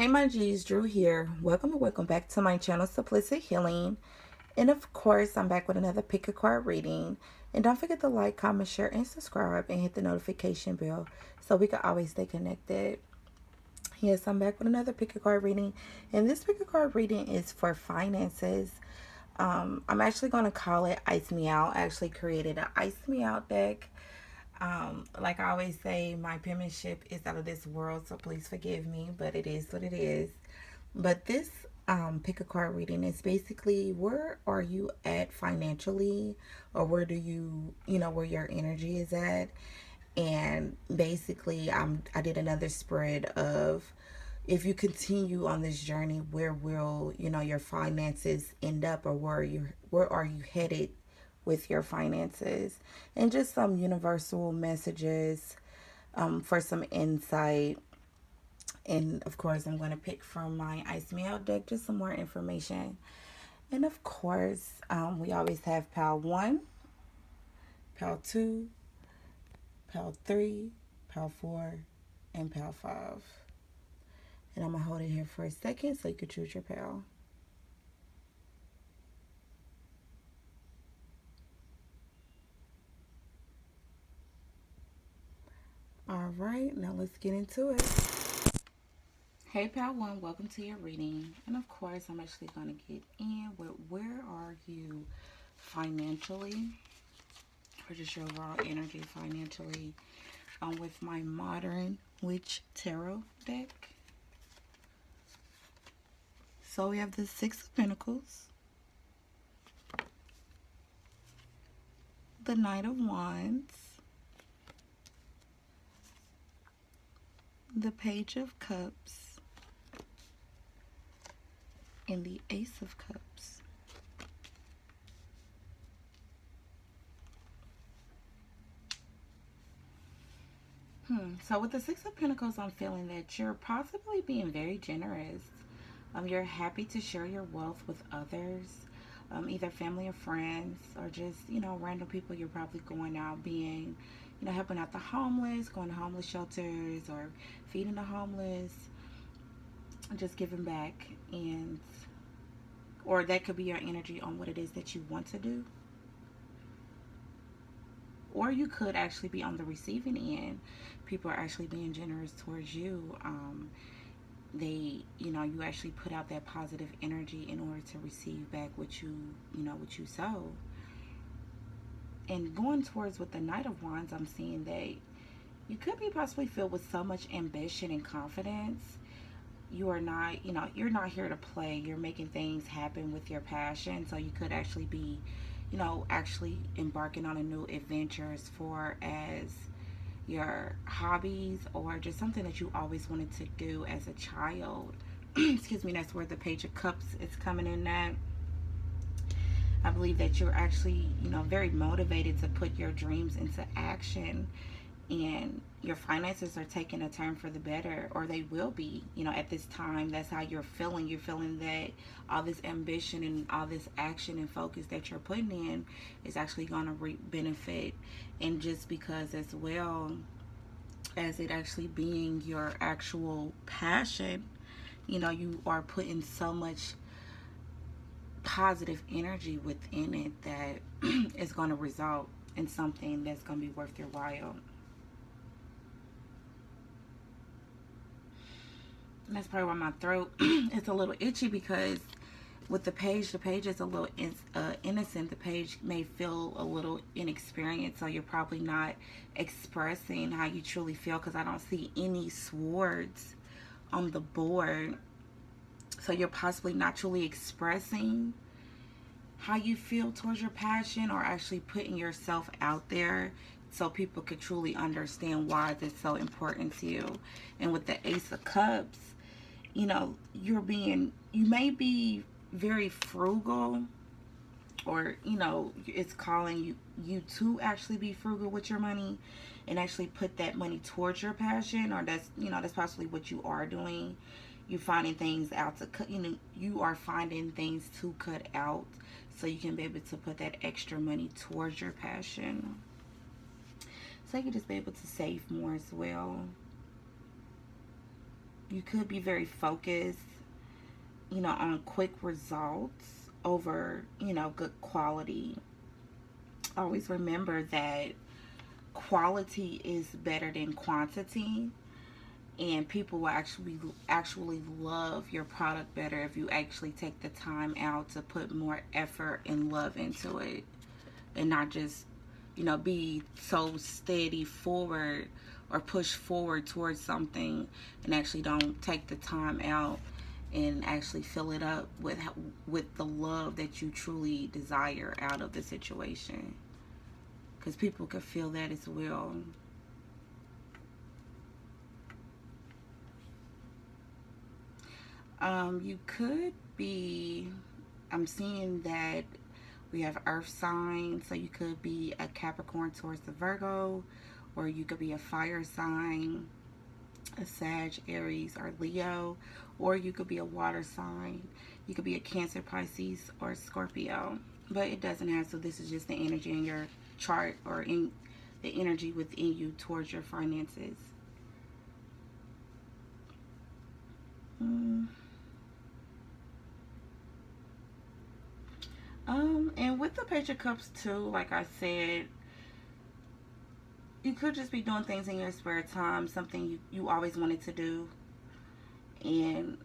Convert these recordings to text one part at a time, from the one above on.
Hey my G's, Drew here. Welcome and welcome back to my channel, Simplicity Healing. And of course, I'm back with another pick a card reading. And don't forget to like, comment, share, and subscribe, and hit the notification bell so we can always stay connected. Yes, I'm back with another pick a card reading. And this pick a card reading is for finances. I'm actually going to call it Ice Me Out. I actually created an Ice Me Out deck. Like I always say, my penmanship is out of this world, so please forgive me, but it is what it is. But this pick a card reading is basically where are you at financially, or where do where your energy is at. And basically I did another spread of, if you continue on this journey, where will your finances end up, or where are you headed with your finances, and just some universal messages for some insight. And of course, I'm going to pick from my Ice Me Out deck just some more information. And of course, we always have pile 1, pile 2, pile 3, pile 4, and pile 5. And I'm going to hold it here for a second so you can choose your pile. All right, now let's get into it. Hey, pal 1, welcome to your reading. And of course, I'm actually going to get in with where are you financially, or just your overall energy financially, with my Modern Witch Tarot deck. So we have the Six of Pentacles, the Knight of Wands, the Page of Cups, and the Ace of Cups. So with the Six of Pentacles, I'm feeling that you're possibly being very generous. You're happy to share your wealth with others, either family or friends, or just, random people. You're probably going out being, helping out the homeless, going to homeless shelters, or feeding the homeless, just giving back. And or that could be your energy on what it is that you want to do. Or you could actually be on the receiving end. People are actually being generous towards you. You actually put out that positive energy in order to receive back what you sow. And going towards with the Knight of Wands, I'm seeing that you could be possibly filled with so much ambition and confidence. You are not, you're not here to play. You're making things happen with your passion. So you could actually be, actually embarking on a new adventure as far as your hobbies, or just something that you always wanted to do as a child. Excuse me, that's where the Page of Cups is coming in at. I believe that you're actually, very motivated to put your dreams into action, and your finances are taking a turn for the better, or they will be, at this time. That's how you're feeling. You're feeling that all this ambition and all this action and focus that you're putting in is actually going to reap benefit. And just because, as well as it actually being your actual passion, you are putting so much positive energy within it that is going to result in something that's going to be worth your while. And that's probably why my throat is a little itchy, because with the page is a little innocent. The page may feel a little inexperienced, so you're probably not expressing how you truly feel, because I don't see any swords on the board. So you're possibly not truly expressing how you feel towards your passion, or actually putting yourself out there so people could truly understand why this is so important to you. And with the Ace of Cups, you may be very frugal, or it's calling you to actually be frugal with your money and actually put that money towards your passion. Or that's possibly what you are doing. You finding things out to cut, you are finding things to cut out so you can be able to put that extra money towards your passion, so you can just be able to save more as well. You could be very focused, on quick results over, good quality. Always remember that quality is better than quantity, and people will actually love your product better if you actually take the time out to put more effort and love into it, and not just be so steady forward or push forward towards something and actually don't take the time out and actually fill it up with the love that you truly desire out of the situation, because people could feel that as well. You could be, I'm seeing that we have earth signs, so you could be a Capricorn towards the Virgo, or you could be a fire sign, a Sag, Aries, or Leo, or you could be a water sign. You could be a Cancer, Pisces, or Scorpio. But it doesn't have to. This is just the energy in your chart, or in the energy within you towards your finances. Mm. And with the Page of Cups too, like I said, you could just be doing things in your spare time, something you always wanted to do, and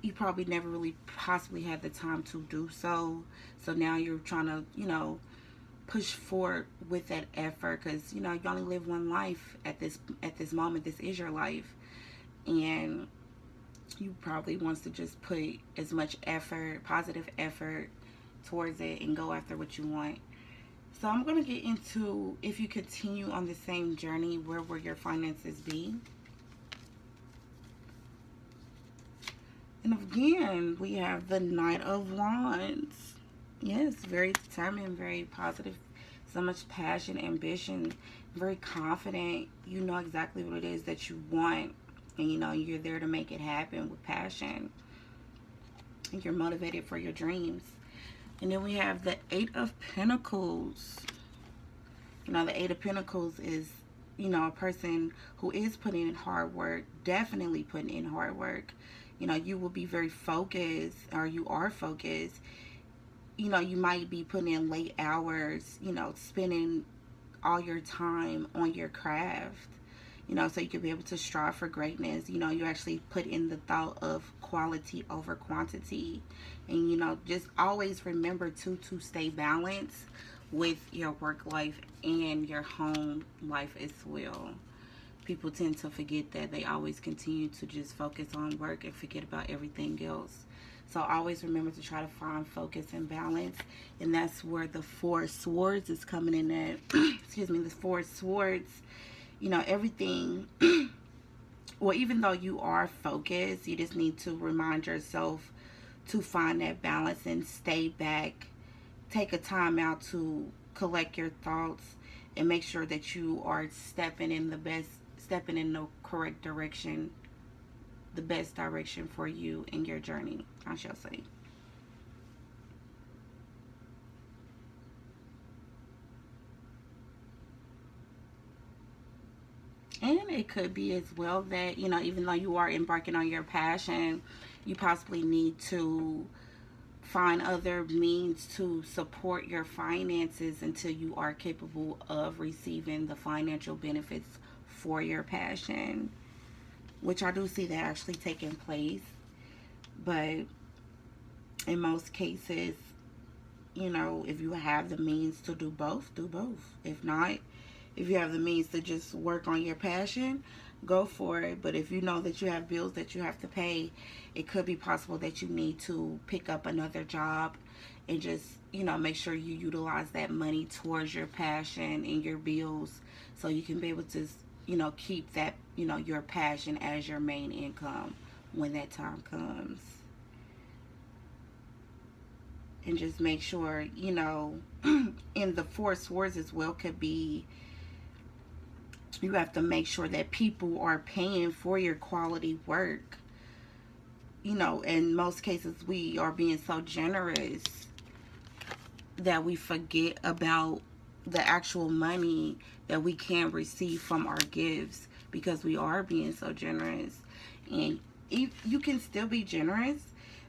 you probably never really possibly had the time to do so. So now you're trying to, push forward with that effort, because you only live one life at this moment. This is your life, and you probably wants to just put as much effort, positive effort, towards it and go after what you want. So I'm going to get into, if you continue on the same journey, where will your finances be? And again, we have the Knight of Wands. Yes, very determined, very positive, so much passion, ambition, very confident. You know exactly what it is that you want, and you're there to make it happen with passion. And you're motivated for your dreams. And then we have the Eight of Pentacles. The Eight of Pentacles is, a person who is putting in hard work, definitely putting in hard work. You will be very focused, or you are focused. You might be putting in late hours, spending all your time on your craft, so you can be able to strive for greatness. You actually put in the thought of quality over quantity. And, just always remember to stay balanced with your work life and your home life as well. People tend to forget that. They always continue to just focus on work and forget about everything else. So always remember to try to find focus and balance. And that's where the Four of Swords is coming in at. Excuse me, the Four of Swords. Everything. Well, even though you are focused, you just need to remind yourself to find that balance and stay back. Take a time out to collect your thoughts and make sure that you are stepping in the correct direction, the best direction for you in your journey, I shall say. And it could be as well that, even though you are embarking on your passion, you possibly need to find other means to support your finances until you are capable of receiving the financial benefits for your passion, which I do see that actually taking place. But in most cases, if you have the means to do both, do both. If not, if you have the means to just work on your passion, go for it. But if you know that you have bills that you have to pay, it could be possible that you need to pick up another job and just, make sure you utilize that money towards your passion and your bills, so you can be able to, keep that, your passion as your main income when that time comes. And just make sure, in the Four Swords as well could be, you have to make sure that people are paying for your quality work. In most cases, we are being so generous that we forget about the actual money that we can receive from our gifts, because we are being so generous. And you can still be generous,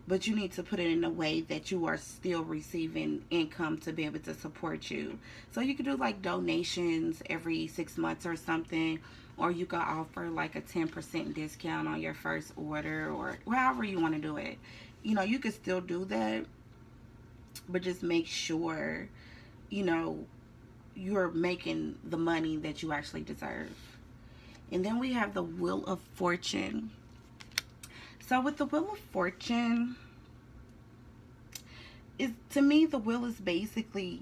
but you need to put it in a way that you are still receiving income to be able to support you. So you could do like donations every 6 months or something, or you could offer like a 10% discount on your first order, or however you want to do it. You could still do that, but just make sure, you know, you're making the money that you actually deserve. And then we have the Wheel of Fortune. So with the Wheel of Fortune, to me, the wheel is basically,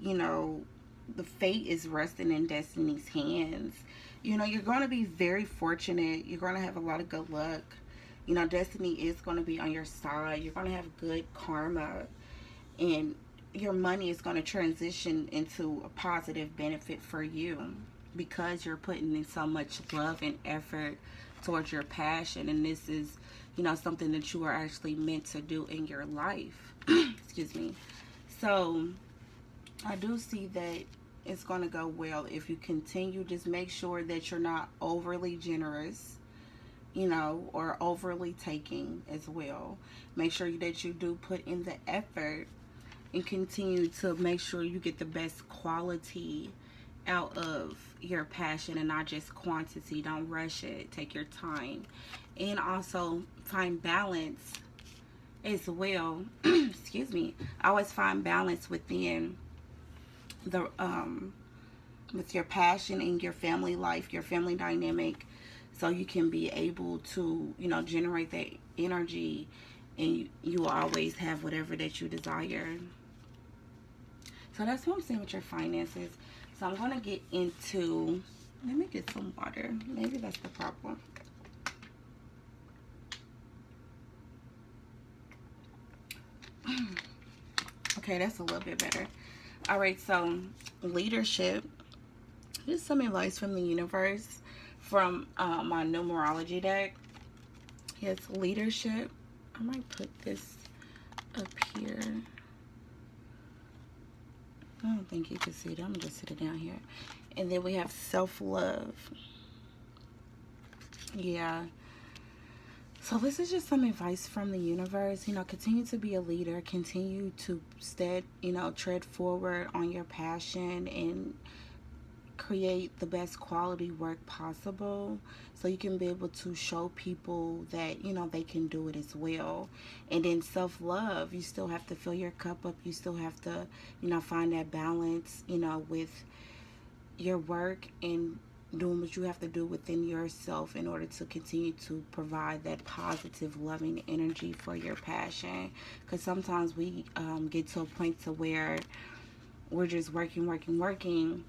the fate is resting in destiny's hands. You're going to be very fortunate. You're going to have a lot of good luck. Destiny is going to be on your side. You're going to have good karma, and your money is going to transition into a positive benefit for you because you're putting in so much love and effort towards your passion, and this is, something that you are actually meant to do in your life. Excuse me. So I do see that it's going to go well if you continue. Just make sure that you're not overly generous, or overly taking as well. Make sure that you do put in the effort and continue to make sure you get the best quality out of your passion and not just quantity. Don't rush it. Take your time. And also find balance as well. Excuse me. I always find balance within the with your passion and your family life, your family dynamic, so you can be able to, generate that energy, and you will always have whatever that you desire. So that's what I'm saying with your finances. So I'm going to get into, let me get some water. Maybe that's the problem. Okay, that's a little bit better. All right, so leadership. Here's some advice from the universe from my numerology deck. It's leadership. I might put this up here. I don't think you can see it. I'm going to just sit it down here. And then we have self-love. Yeah. So this is just some advice from the universe. Continue to be a leader. Continue to tread forward on your passion and create the best quality work possible, so you can be able to show people that they can do it as well. And then self-love, you still have to fill your cup up. You still have to find that balance with your work and doing what you have to do within yourself in order to continue to provide that positive, loving energy for your passion. Because sometimes we get to a point to where we're just working,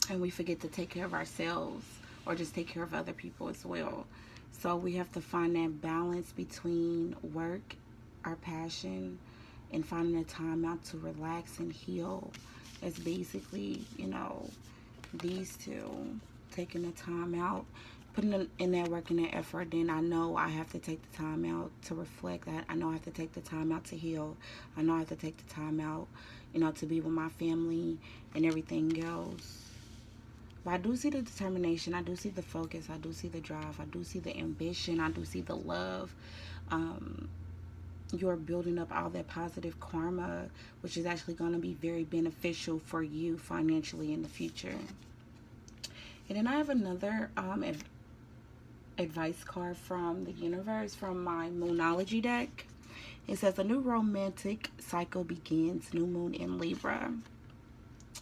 and we forget to take care of ourselves or just take care of other people as well. So we have to find that balance between work, our passion, and finding a time out to relax and heal. It's basically, these two. Taking the time out, putting in that work and that effort. Then I know I have to take the time out to reflect. I know I have to take the time out to heal. I know I have to take the time out, to be with my family and everything else. But I do see the determination. I do see the focus. I do see the drive. I do see the ambition. I do see the love. You're building up all that positive karma, which is actually going to be very beneficial for you financially in the future. And then I have another advice card from the universe from my Moonology deck. It says, a new romantic cycle begins, new moon in Libra.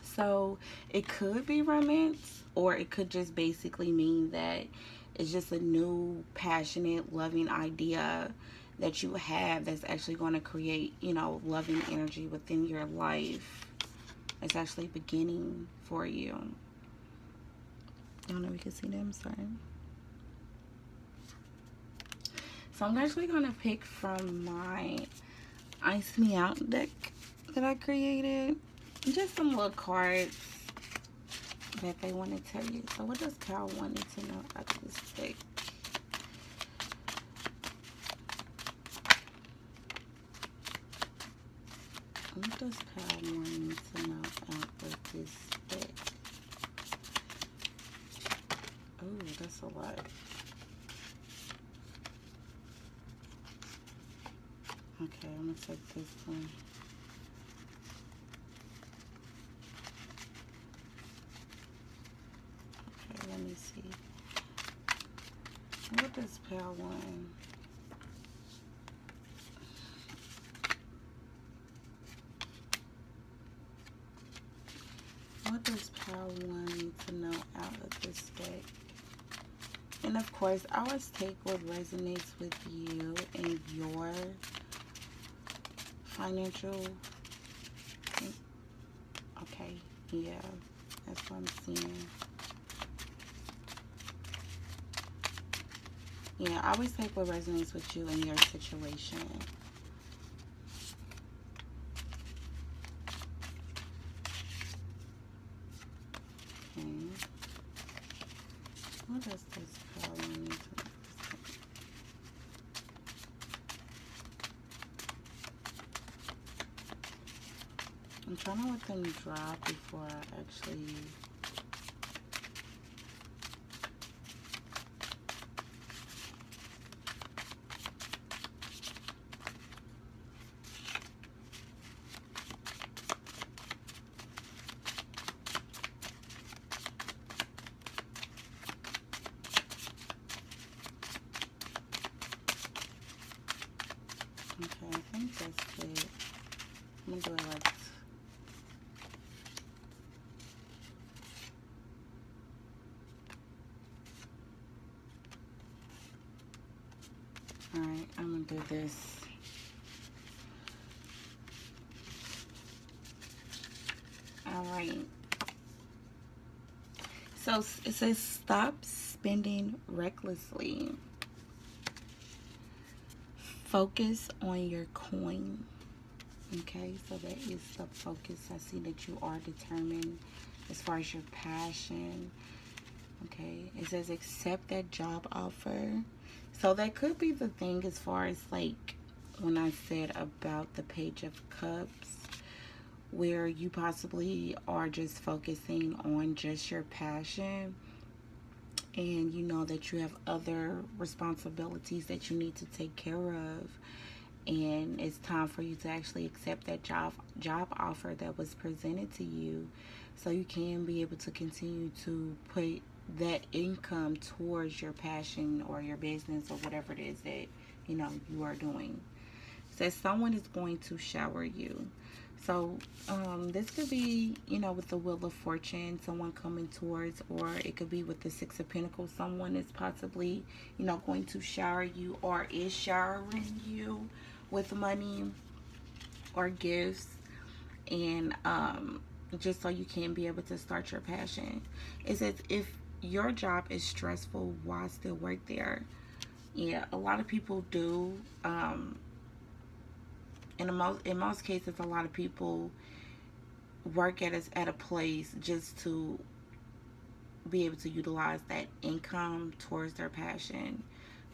So it could be romance, or it could just basically mean that it's just a new, passionate, loving idea that you have that's actually going to create, loving energy within your life. It's actually beginning for you. I don't know if you can see them, sorry. So I'm actually going to pick from my Ice Me Out deck that I created. Just some little cards that they want to tell you. So what does Cal want to know about this deck? What does Cal want to know about this deck? Oh, that's a lot. Okay, I'm gonna take this one. Okay, let me see. What does pale one? What does pale one need to know out of this deck? And of course, I always take what resonates with you and your financial. Okay, yeah, that's what I'm seeing. Yeah, I always take what resonates with you and your situation. Okay. What does this power mean to me? I'm trying to let them dry before I actually... Okay, I think that's it. I'm gonna do it like... Alright, I'm gonna do this. Alright. So it says stop spending recklessly. Focus on your coin. Okay, so that is the focus. I see that you are determined as far as your passion. Okay, it says accept that job offer. So that could be the thing as far as like when I said about the Page of Cups, where you possibly are just focusing on just your passion, and you know that you have other responsibilities that you need to take care of, and it's time for you to actually accept that job offer that was presented to you, so you can be able to continue to put that income towards your passion or your business or whatever it is that you are doing. Says someone is going to shower you. So this could be, with the Wheel of Fortune, someone coming towards, or it could be with the Six of Pentacles, someone is possibly, going to shower you or is showering you with money or gifts, and just so you can be able to start your passion. It says if your job is stressful, why still work there? Yeah, a lot of people do. In most cases, a lot of people work at a place just to be able to utilize that income towards their passion.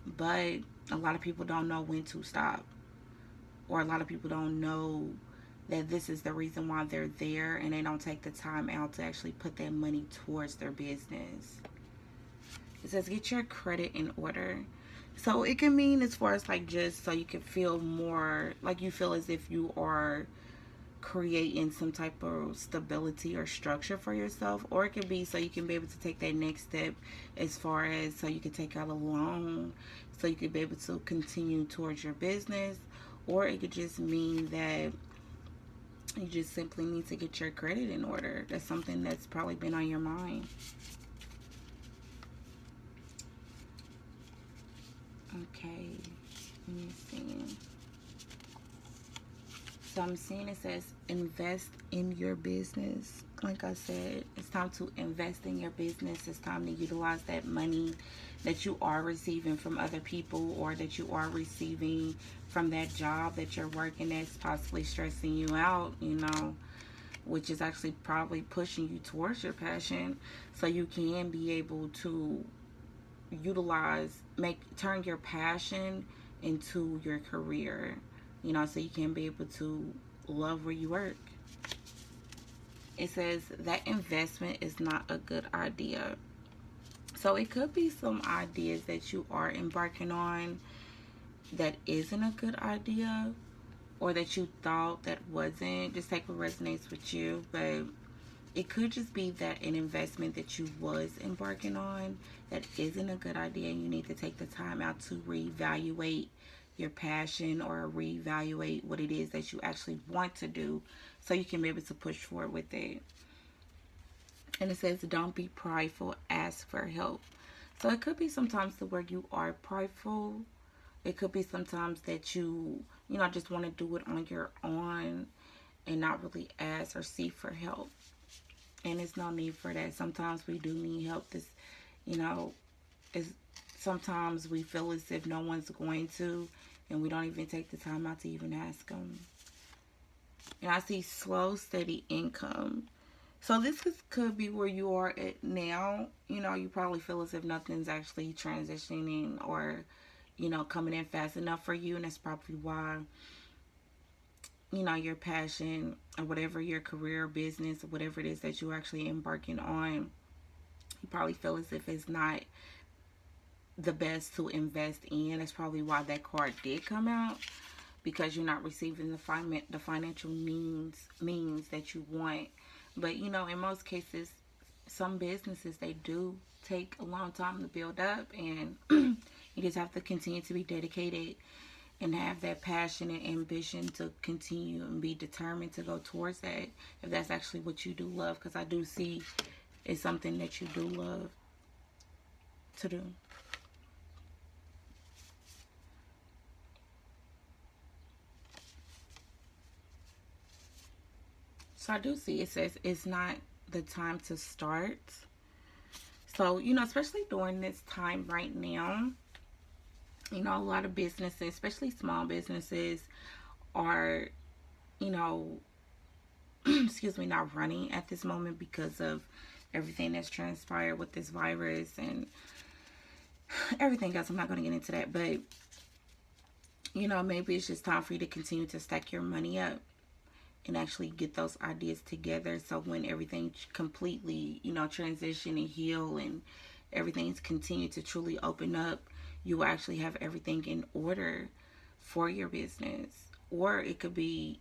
But a lot of people don't know when to stop, or a lot of people don't know that this is the reason why they're there, and they don't take the time out to actually put that money towards their business. It says get your credit in order. So it can mean as far as like just so you can feel more like you feel as if you are creating some type of stability or structure for yourself, or it could be so you can be able to take that next step as far as so you can take out a loan so you could be able to continue towards your business, or it could just mean that you just simply need to get your credit in order. That's something that's probably been on your mind. Okay, let me see. So I'm seeing it says invest in your business. Like I said, it's time to invest in your business. It's time to utilize that money that you are receiving from other people, or that you are receiving from that job that you're working that's possibly stressing you out, which is actually probably pushing you towards your passion, so you can be able to turn your passion into your career, so you can be able to love where you work. It says that investment is not a good idea. So it could be some ideas that you are embarking on that isn't a good idea, or that you thought that wasn't. Just take what resonates with you. But it could just be that an investment that you was embarking on that isn't a good idea, and you need to take the time out to reevaluate your passion or reevaluate what it is that you actually want to do so you can be able to push forward with it. And it says, don't be prideful, ask for help. So it could be sometimes to where you are prideful. It could be sometimes that you just want to do it on your own and not really ask or seek for help. And it's no need for that. Sometimes we do need help. This, you know, is sometimes we feel as if no one's going to, and we don't even take the time out to even ask them. And I see slow, steady income. So this could be where you are at now. You probably feel as if nothing's actually transitioning or, coming in fast enough for you. And that's probably why, your passion or whatever your career, business, or whatever it is that you're actually embarking on, you probably feel as if it's not the best to invest in. That's probably why that card did come out, because you're not receiving the financial means that you want. But in most cases, some businesses, they do take a long time to build up, and you just have to continue to be dedicated and have that passion and ambition to continue and be determined to go towards that, if that's actually what you do love, because I do see it's something that you do love to do. So I do see it says it's not the time to start. So, especially during this time right now, a lot of businesses, especially small businesses, are, you know, excuse me, not running at this moment because of everything that's transpired with this virus and everything else. I'm not going to get into that, but, maybe it's just time for you to continue to stack your money up and actually get those ideas together, so when everything completely transition and heal and everything's continue to truly open up, you will actually have everything in order for your business. Or it could be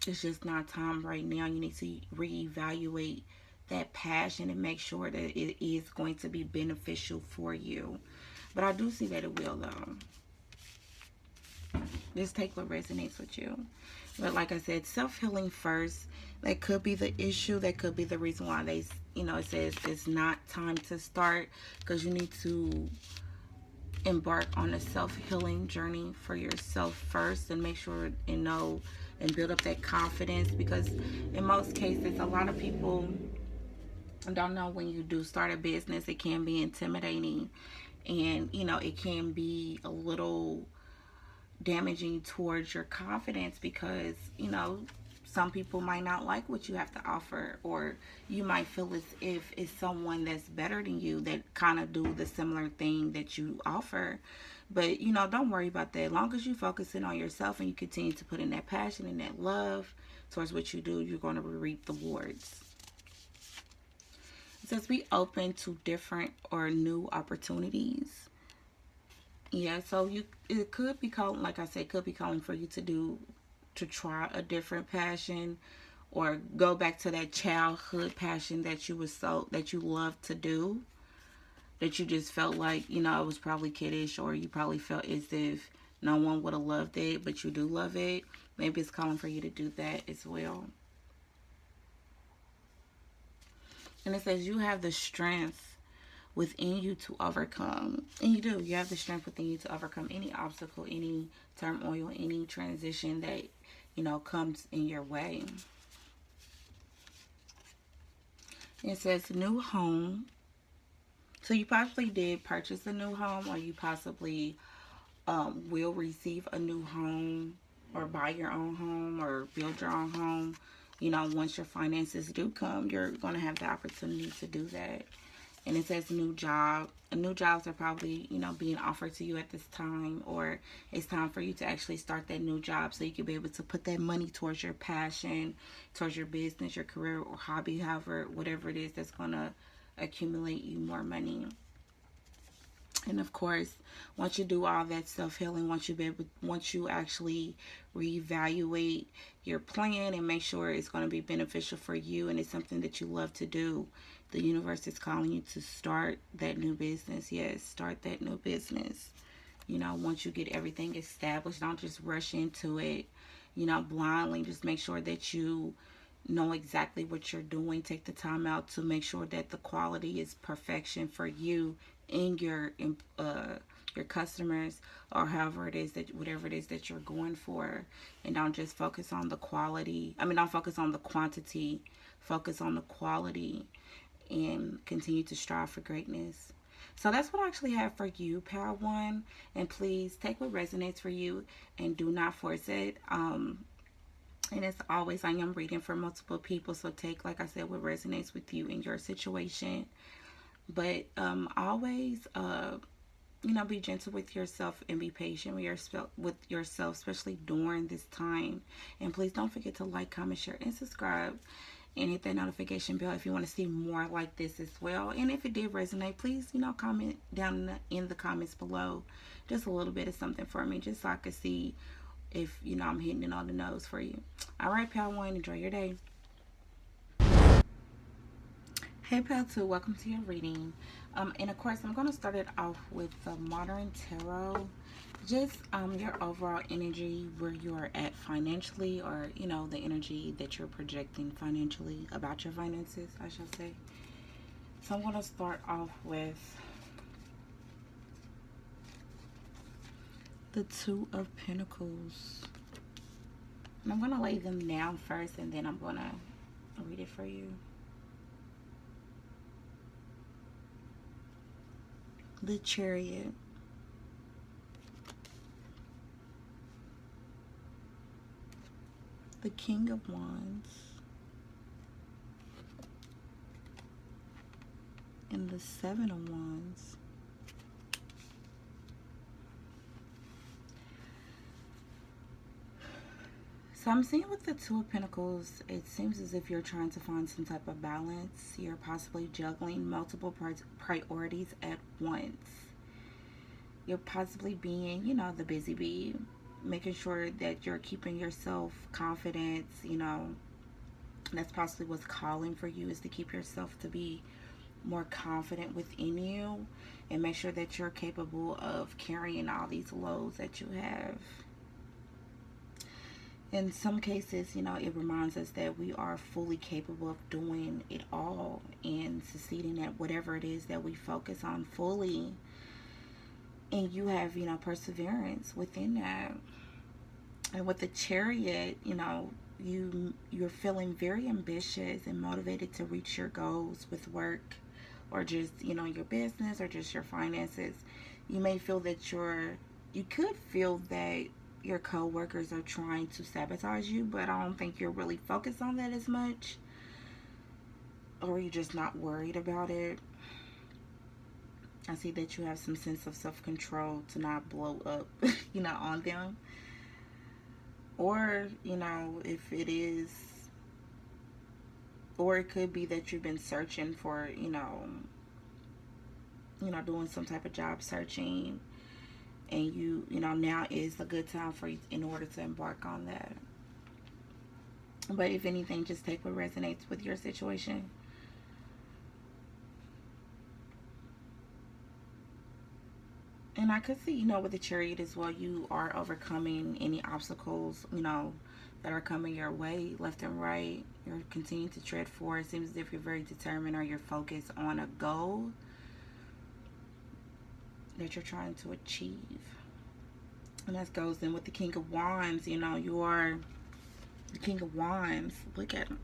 it's just not time right now. You need to reevaluate that passion and make sure that it is going to be beneficial for you. But I do see that it will, though. Just take what resonates with you. But like I said, self-healing first. That could be the issue. That could be the reason why it says it's not time to start, because you need to embark on a self-healing journey for yourself first, and make sure and know and build up that confidence, because in most cases, a lot of people don't know when you do start a business, it can be intimidating, and it can be a little damaging towards your confidence, because some people might not like what you have to offer, or you might feel as if it's someone that's better than you that kind of do the similar thing that you offer. But don't worry about that. As long as you focus in on yourself and you continue to put in that passion and that love towards what you do, you're going to reap the rewards. It says be open to different or new opportunities. Yeah, so it could be calling, like I said, it could be calling for you to try a different passion, or go back to that childhood passion that you loved to do, that you just felt like it was probably kiddish, or you probably felt as if no one would have loved it, but you do love it. Maybe it's calling for you to do that as well. And it says you have the strength within you to overcome. And you do. You have the strength within you to overcome any obstacle, any turmoil, any transition that, comes in your way. It says new home. So you possibly did purchase a new home, or you possibly will receive a new home, or buy your own home, or build your own home. Once your finances do come, you're going to have the opportunity to do that. And it says new job. New jobs are probably, being offered to you at this time, or it's time for you to actually start that new job so you can be able to put that money towards your passion, towards your business, your career, or hobby, however, whatever it is that's going to accumulate you more money. And of course, once you do all that self healing, once you actually reevaluate your plan and make sure it's going to be beneficial for you and it's something that you love to do, the universe is calling you to start that new business. Yes, start that new business. Once you get everything established, don't just rush into it, blindly. Just make sure that you know exactly what you're doing. Take the time out to make sure that the quality is perfection for you and your customers, or however it is that whatever it is that you're going for. And don't just focus on the quality. I mean, don't focus on the quantity. Focus on the quality and continue to strive for greatness. So that's what I actually have for you, Pal One. And please take what resonates for you and do not force it. And as always, I am reading for multiple people, so take, like I said, what resonates with you in your situation. But always, be gentle with yourself and be patient with yourself, especially during this time. And please don't forget to like, comment, share, and subscribe. And hit that notification bell if you want to see more like this as well. And if it did resonate, please, comment down in the comments below just a little bit of something for me, just so I can see if, I'm hitting it on the nose for you. All right, Pal One, enjoy your day. Hey, Pal Two, welcome to your reading. And of course, I'm going to start it off with the Modern Tarot. Just your overall energy, where you are at financially, or the energy that you're projecting financially about your finances, I shall say. So I'm going to start off with the Two of Pentacles. And I'm going to lay them down first, and then I'm going to read it for you. The Chariot. The King of Wands. And the Seven of Wands. So I'm seeing with the Two of Pentacles, it seems as if you're trying to find some type of balance. You're possibly juggling multiple priorities at once. You're possibly being, the busy bee, making sure that you're keeping yourself confident. That's possibly what's calling for you, is to keep yourself to be more confident within you and make sure that you're capable of carrying all these loads that you have. In some cases, it reminds us that we are fully capable of doing it all and succeeding at whatever it is that we focus on fully. And you have, perseverance within that. And with the Chariot, you're feeling very ambitious and motivated to reach your goals with work, or just, your business, or just your finances. You may feel that you could feel that your co-workers are trying to sabotage you, but I don't think you're really focused on that as much, or you're just not worried about it. I see that you have some sense of self-control to not blow up, on them. Or, if it is, or it could be that you've been searching for, doing some type of job searching, and now is a good time for you in order to embark on that. But if anything, just take what resonates with your situation. And I could see, with the Chariot as well, you are overcoming any obstacles, that are coming your way, left and right. You're continuing to tread forward. It seems as if you're very determined, or you're focused on a goal that you're trying to achieve. And that goes in with the King of Wands. You are the King of Wands. Look at him.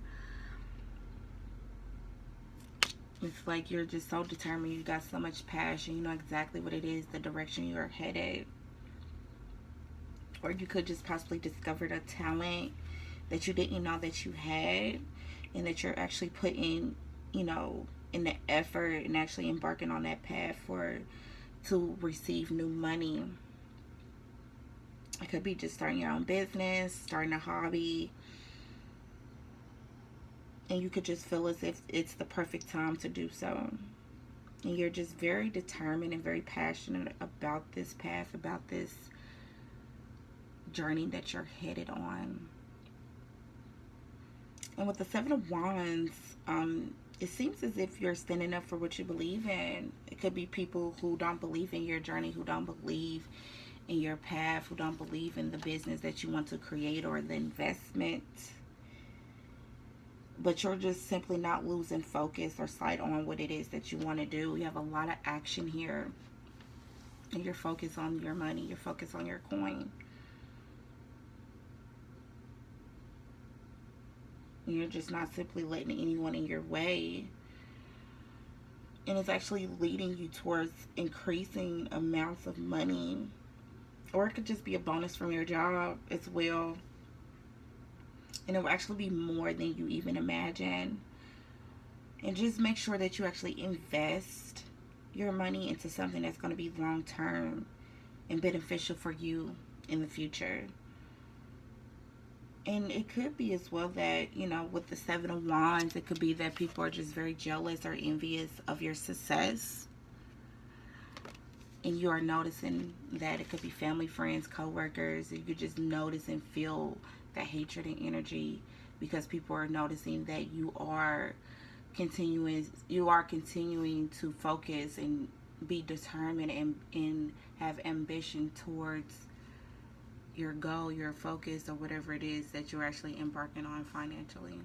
It's like you're just so determined. You got so much passion. You know exactly what it is, the direction you're headed. Or you could just possibly discover a talent that you didn't know that you had, and that you're actually putting, in the effort and actually embarking on that path to receive new money. It could be just starting your own business, starting a hobby. And you could just feel as if it's the perfect time to do so. And you're just very determined and very passionate about this path, about this journey that you're headed on. And with the Seven of Wands, it seems as if you're standing up for what you believe in. It could be people who don't believe in your journey, who don't believe in your path, who don't believe in the business that you want to create or the investment. But you're just simply not losing focus or sight on what it is that you want to do. You have a lot of action here. And you're focused on your money. You're focused on your coin. You're just not simply letting anyone in your way. And it's actually leading you towards increasing amounts of money. Or it could just be a bonus from your job as well. And it will actually be more than you even imagine. And just make sure that you actually invest your money into something that's going to be long term and beneficial for you in the future. And it could be as well that, with the Seven of Wands, it could be that people are just very jealous or envious of your success. And you are noticing that. It could be family, friends, co-workers. You could just notice and feel that hatred and energy because people are noticing that you are continuing to focus and be determined and have ambition towards your goal, your focus, or whatever it is that you're actually embarking on financially.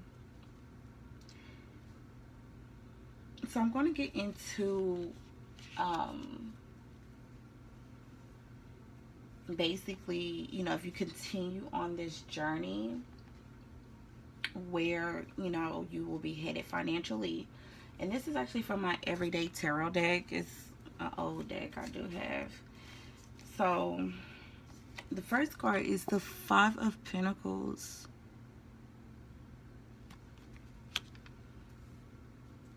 So I'm going to get into basically, if you continue on this journey where, you will be headed financially. And this is actually from my everyday tarot deck. It's an old deck I do have. So the first card is the Five of Pentacles.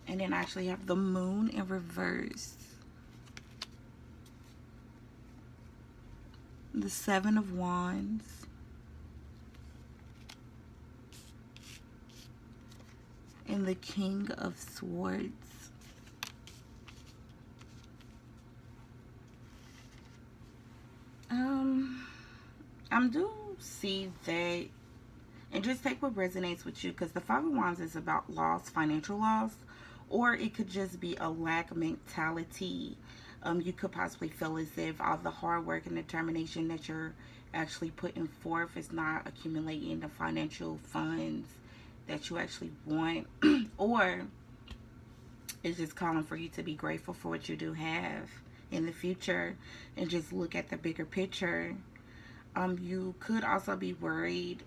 And then I actually have the Moon in reverse. The Seven of Wands. And the King of Swords. I do see that, and just take what resonates with you, because the Five of Wands is about loss, financial loss, or it could just be a lack mentality. You could possibly feel as if all the hard work and determination that you're actually putting forth is not accumulating the financial funds that you actually want, or it's just calling for you to be grateful for what you do have in the future and just look at the bigger picture. You could also be worried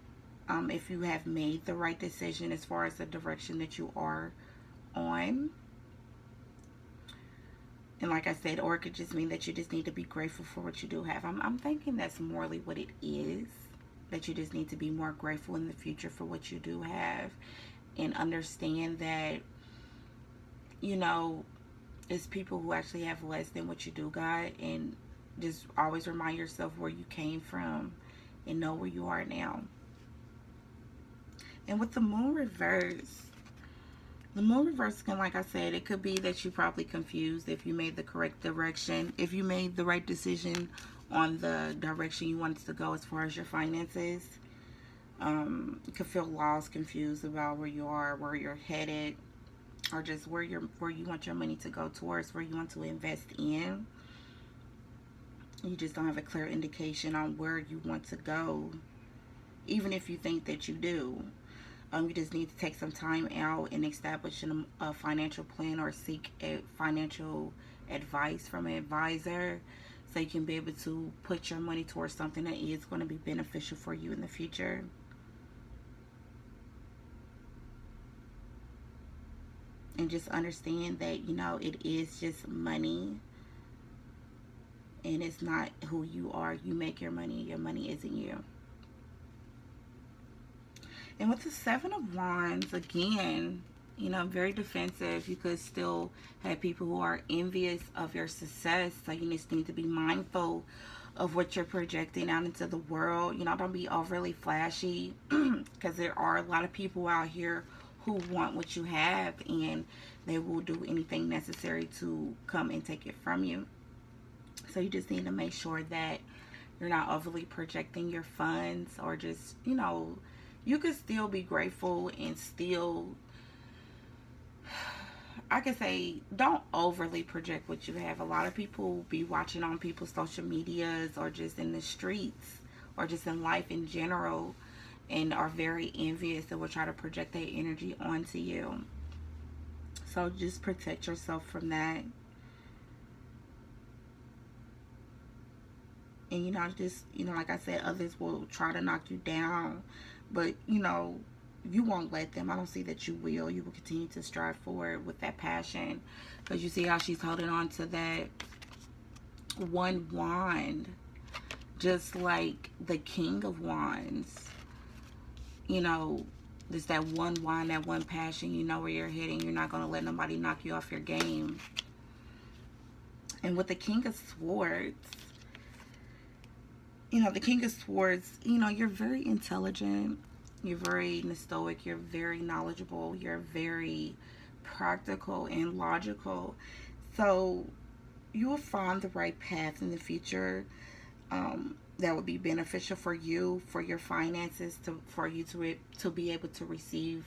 if you have made the right decision as far as the direction that you are on. And like I said, or it could just mean that you just need to be grateful for what you do have. I'm thinking that's morally what it is, that you just need to be more grateful in the future for what you do have and understand that, it's people who actually have less than what you do got, and just always remind yourself where you came from and know where you are now. And with the Moon reverse, can, like I said, it could be that you're probably confused if you made the correct direction, if you made the right decision on the direction you wanted to go as far as your finances. You could feel lost, confused about where you are, where you're headed, or just where you want your money to go towards, where you want to invest in. You just don't have a clear indication on where you want to go, even if you think that you do. You just need to take some time out and establish a financial plan or seek a financial advice from an advisor so you can be able to put your money towards something that is going to be beneficial for you in the future. And just understand that, it is just money. And it's not who you are. You make your money. Your money isn't you. And with the Seven of Wands, again, very defensive. You could still have people who are envious of your success. So you just need to be mindful of what you're projecting out into the world. Don't be overly flashy because there are a lot of people out here who want what you have, and they will do anything necessary to come and take it from you. So you just need to make sure that you're not overly projecting your funds, or just, you could still be grateful and still, I could say, don't overly project what you have. A lot of people be watching on people's social medias, or just in the streets, or just in life in general, and are very envious and will try to project their energy onto you. So just protect yourself from that. And just, like I said, others will try to knock you down, but you won't let them. I don't see that you will. You will continue to strive forward with that passion, because you see how she's holding on to that one wand, just like the King of Wands. There's that one wand, that one passion. You know where you're heading. You're not going to let nobody knock you off your game. And with the King of Swords, the King of Swords, you're very intelligent. You're very stoic. You're very knowledgeable. You're very practical and logical. So you will find the right path in the future that would be beneficial for you, for your finances, for you to be able to receive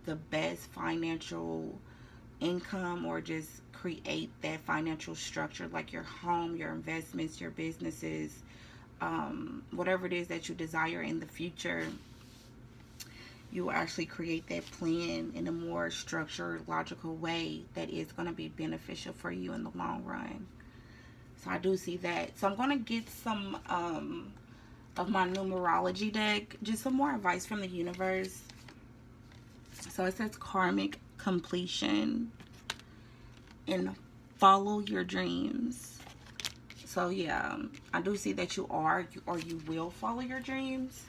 the best financial income, or just create that financial structure, like your home, your investments, your businesses, whatever it is that you desire in the future. You will actually create that plan in a more structured, logical way that is going to be beneficial for you in the long run. So I do see that. So I'm going to get some of my numerology deck, just some more advice from the universe. So it says karmic completion and follow your dreams. So yeah, I do see that you will follow your dreams.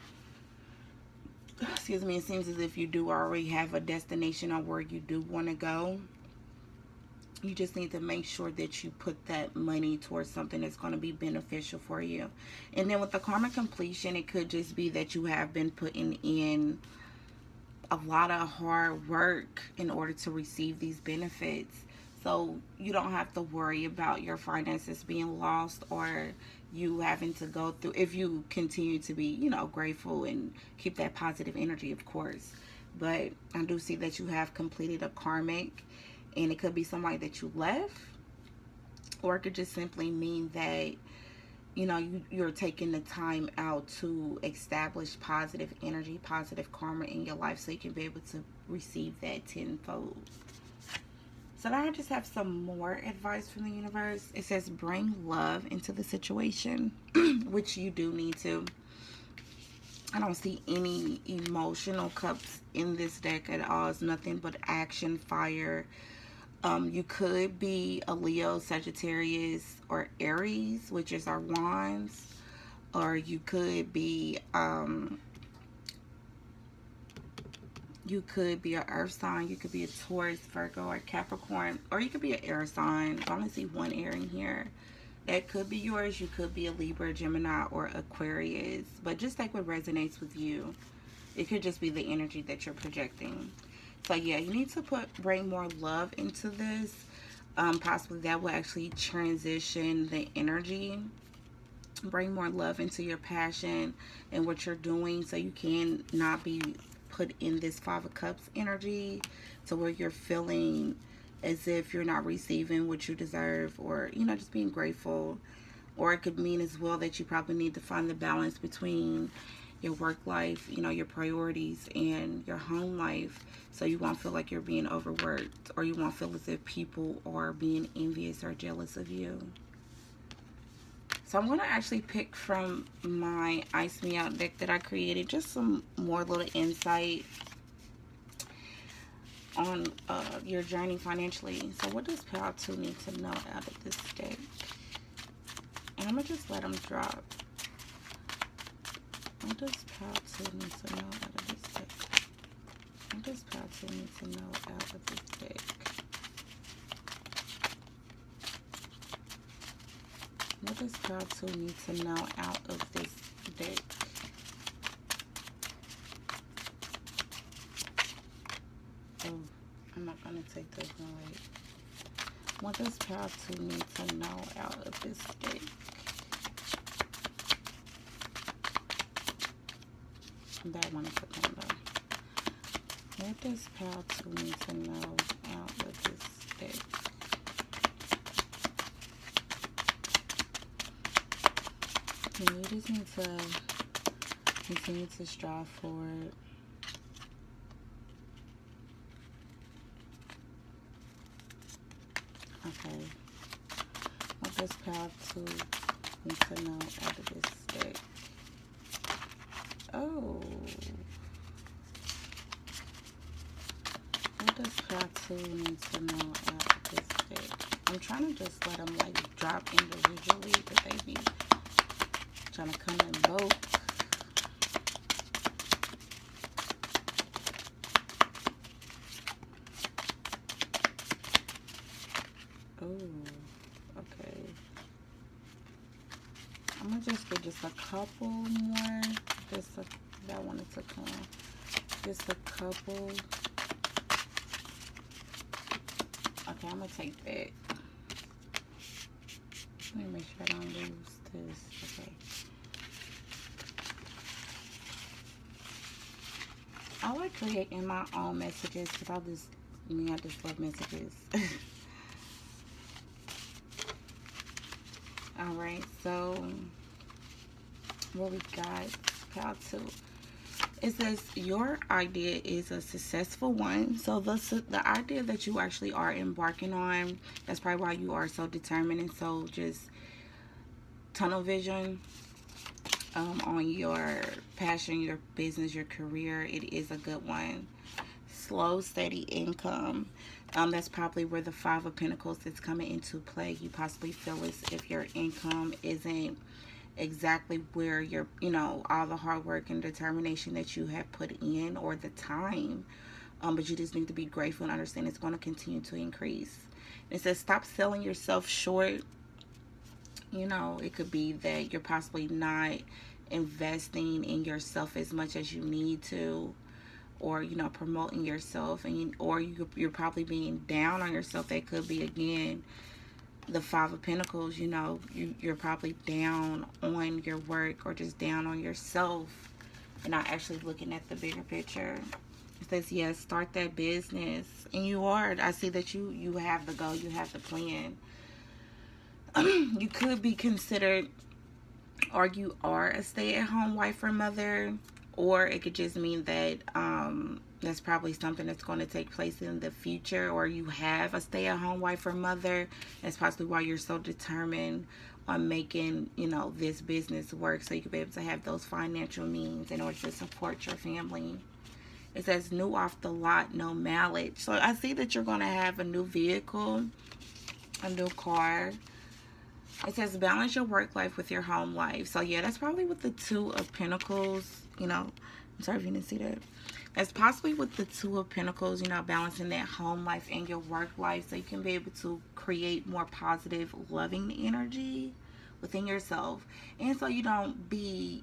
Excuse me. It seems as if you do already have a destination on where you do want to go. You just need to make sure that you put that money towards something that's going to be beneficial for you. And then with the karmic completion, it could just be that you have been putting in a lot of hard work in order to receive these benefits. So you don't have to worry about your finances being lost, or you having to go through, if you continue to be, grateful and keep that positive energy, of course. But I do see that you have completed a karmic, and it could be somebody that you left, or it could just simply mean that, you're taking the time out to establish positive energy, positive karma in your life, so you can be able to receive that tenfold. So now I just have some more advice from the universe. It says bring love into the situation, which you do need to. I don't see any emotional cups in this deck at all. It's nothing but action, fire. You could be a Leo, Sagittarius, or Aries, which is our wands. Or you could be an earth sign. You could be a Taurus, Virgo, or Capricorn. Or you could be an air sign. I only see one air in here. That could be yours. You could be a Libra, Gemini, or Aquarius. But just like what resonates with you. It could just be the energy that you're projecting. So yeah, you need to bring more love into this. Possibly that will actually transition the energy. Bring more love into your passion and what you're doing, so you can not be put in this Five of Cups energy, to where you're feeling as if you're not receiving what you deserve, or just being grateful. Or it could mean as well that you probably need to find the balance between your work life, your priorities, and your home life, so you won't feel like you're being overworked, or you won't feel as if people are being envious or jealous of you. So I'm going to actually pick from my Ice Me Out deck that I created, just some more little insight on your journey financially. So what does Pile 2 need to know out of this deck? And I'm going to just let them drop. What does Pile 2 need to know out of this deck? What does Pile 2 need to know out of this deck? What does Pile 2 need to know out of this deck? take this one away. What does pile 2 need to know out of this deck? That one is a candle. What does pile 2 need to know out of this deck? You just need to continue to strive forward. Okay. What does pile 2 need to know out of this deck? Oh. What does pile 2 need to know out of this deck? I'm trying to just let them like drop individually, but they be trying to come in both. Oh, okay. I'm gonna just get just a couple more. That wanted to come. Just a couple. Okay, I'm gonna take that. Let me make sure I don't lose this. Okay. I like creating my own messages because I just love messages. Alright, so what we got, pile 2. It says your idea is a successful one. So the idea that you actually are embarking on, that's probably why you are so determined and so just tunnel vision on your passion, your business, your career. It is a good one. Slow, steady income. That's probably where the 5 of Pentacles is coming into play. You possibly feel as if your income isn't exactly where your, all the hard work and determination that you have put in, or the time. But you just need to be grateful and understand it's going to continue to increase. It says stop selling yourself short. It could be that you're possibly not investing in yourself as much as you need to, or promoting yourself, or you're probably being down on yourself. That could be, again, the 5 of Pentacles. You're probably down on your work, or just down on yourself, and not actually looking at the bigger picture. It says, yes, start that business, and you are. I see that you have the goal, you have the plan. You could be considered, or you are a stay-at-home wife or mother, or it could just mean that that's probably something that's going to take place in the future, or you have a stay-at-home wife or mother. That's possibly why you're so determined on making this business work, so you can be able to have those financial means in order to support your family. It says new off the lot, no mileage. So I see that you're going to have a new vehicle, a new car. It says balance your work life with your home life. So yeah, that's probably with the 2 of Pentacles. I'm sorry if you didn't see that. That's possibly with the 2 of Pentacles, balancing that home life and your work life, so you can be able to create more positive, loving energy within yourself. And so you don't be,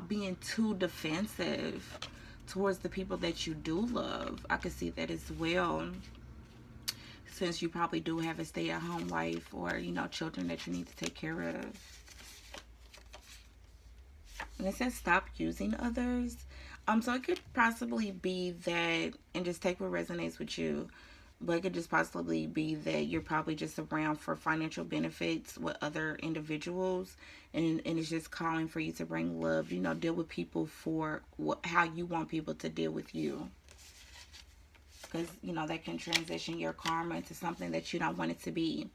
being too defensive towards the people that you do love. I could see that as well, since you probably do have a stay-at-home wife, or children that you need to take care of. And it says stop using others. So it could possibly be that, and just take what resonates with you, but it could just possibly be that you're probably just around for financial benefits with other individuals, and it's just calling for you to bring love, deal with people for how you want people to deal with you. Because, that can transition your karma into something that you don't want it to be.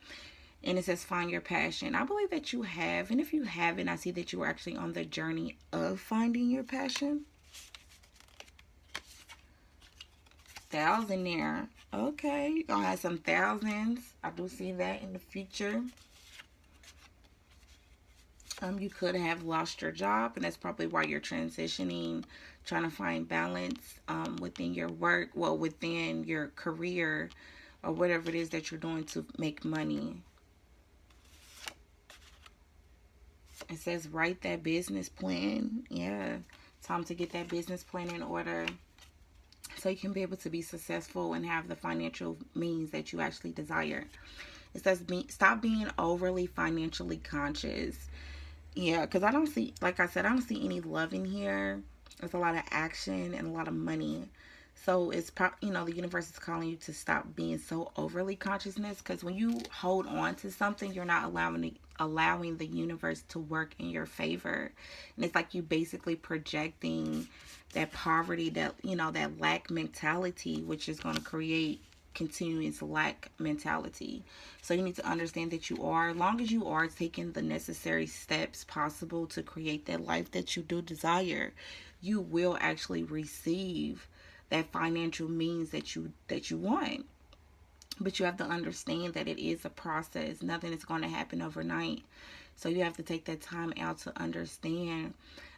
And it says find your passion. I believe that you have. And if you haven't, I see that you are actually on the journey of finding your passion. 1,000 there. Okay, you're going to have some thousands. I do see that in the future. You could have lost your job, and that's probably why you're transitioning, trying to find balance within your work, within your career, or whatever it is that you're doing to make money. It says write that business plan. Yeah, time to get that business plan in order. so you can be able to be successful and have the financial means that you actually desire. It says stop being overly financially conscious. Yeah, because I don't see, like I said, I don't see any love in here. There's a lot of action and a lot of money. So it's the universe is calling you to stop being so overly consciousness, because when you hold on to something, you're not allowing the universe to work in your favor. And it's like you basically projecting that poverty, that that lack mentality, which is going to create continuous lack mentality. So you need to understand that you are, as long as you are taking the necessary steps possible to create that life that you do desire, you will actually receive that financial means that you want. But you have to understand that it is a process. Nothing is going to happen overnight. So you have to take that time out to understand,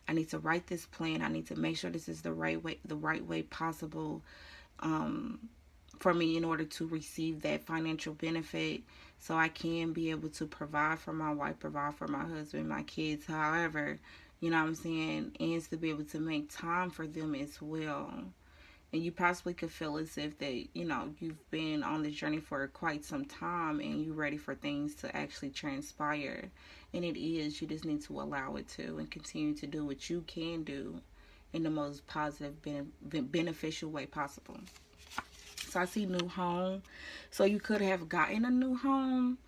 I need to write this plan. I need to make sure this is the right way possible, for me, in order to receive that financial benefit, so I can be able to provide for my wife, provide for my husband, my kids, however, you know what I'm saying, and to be able to make time for them as well. And you possibly could feel as if that, you've been on this journey for quite some time and you're ready for things to actually transpire. And it is, you just need to allow it to and continue to do what you can do in the most positive, beneficial way possible. So I see new home. So you could have gotten a new home,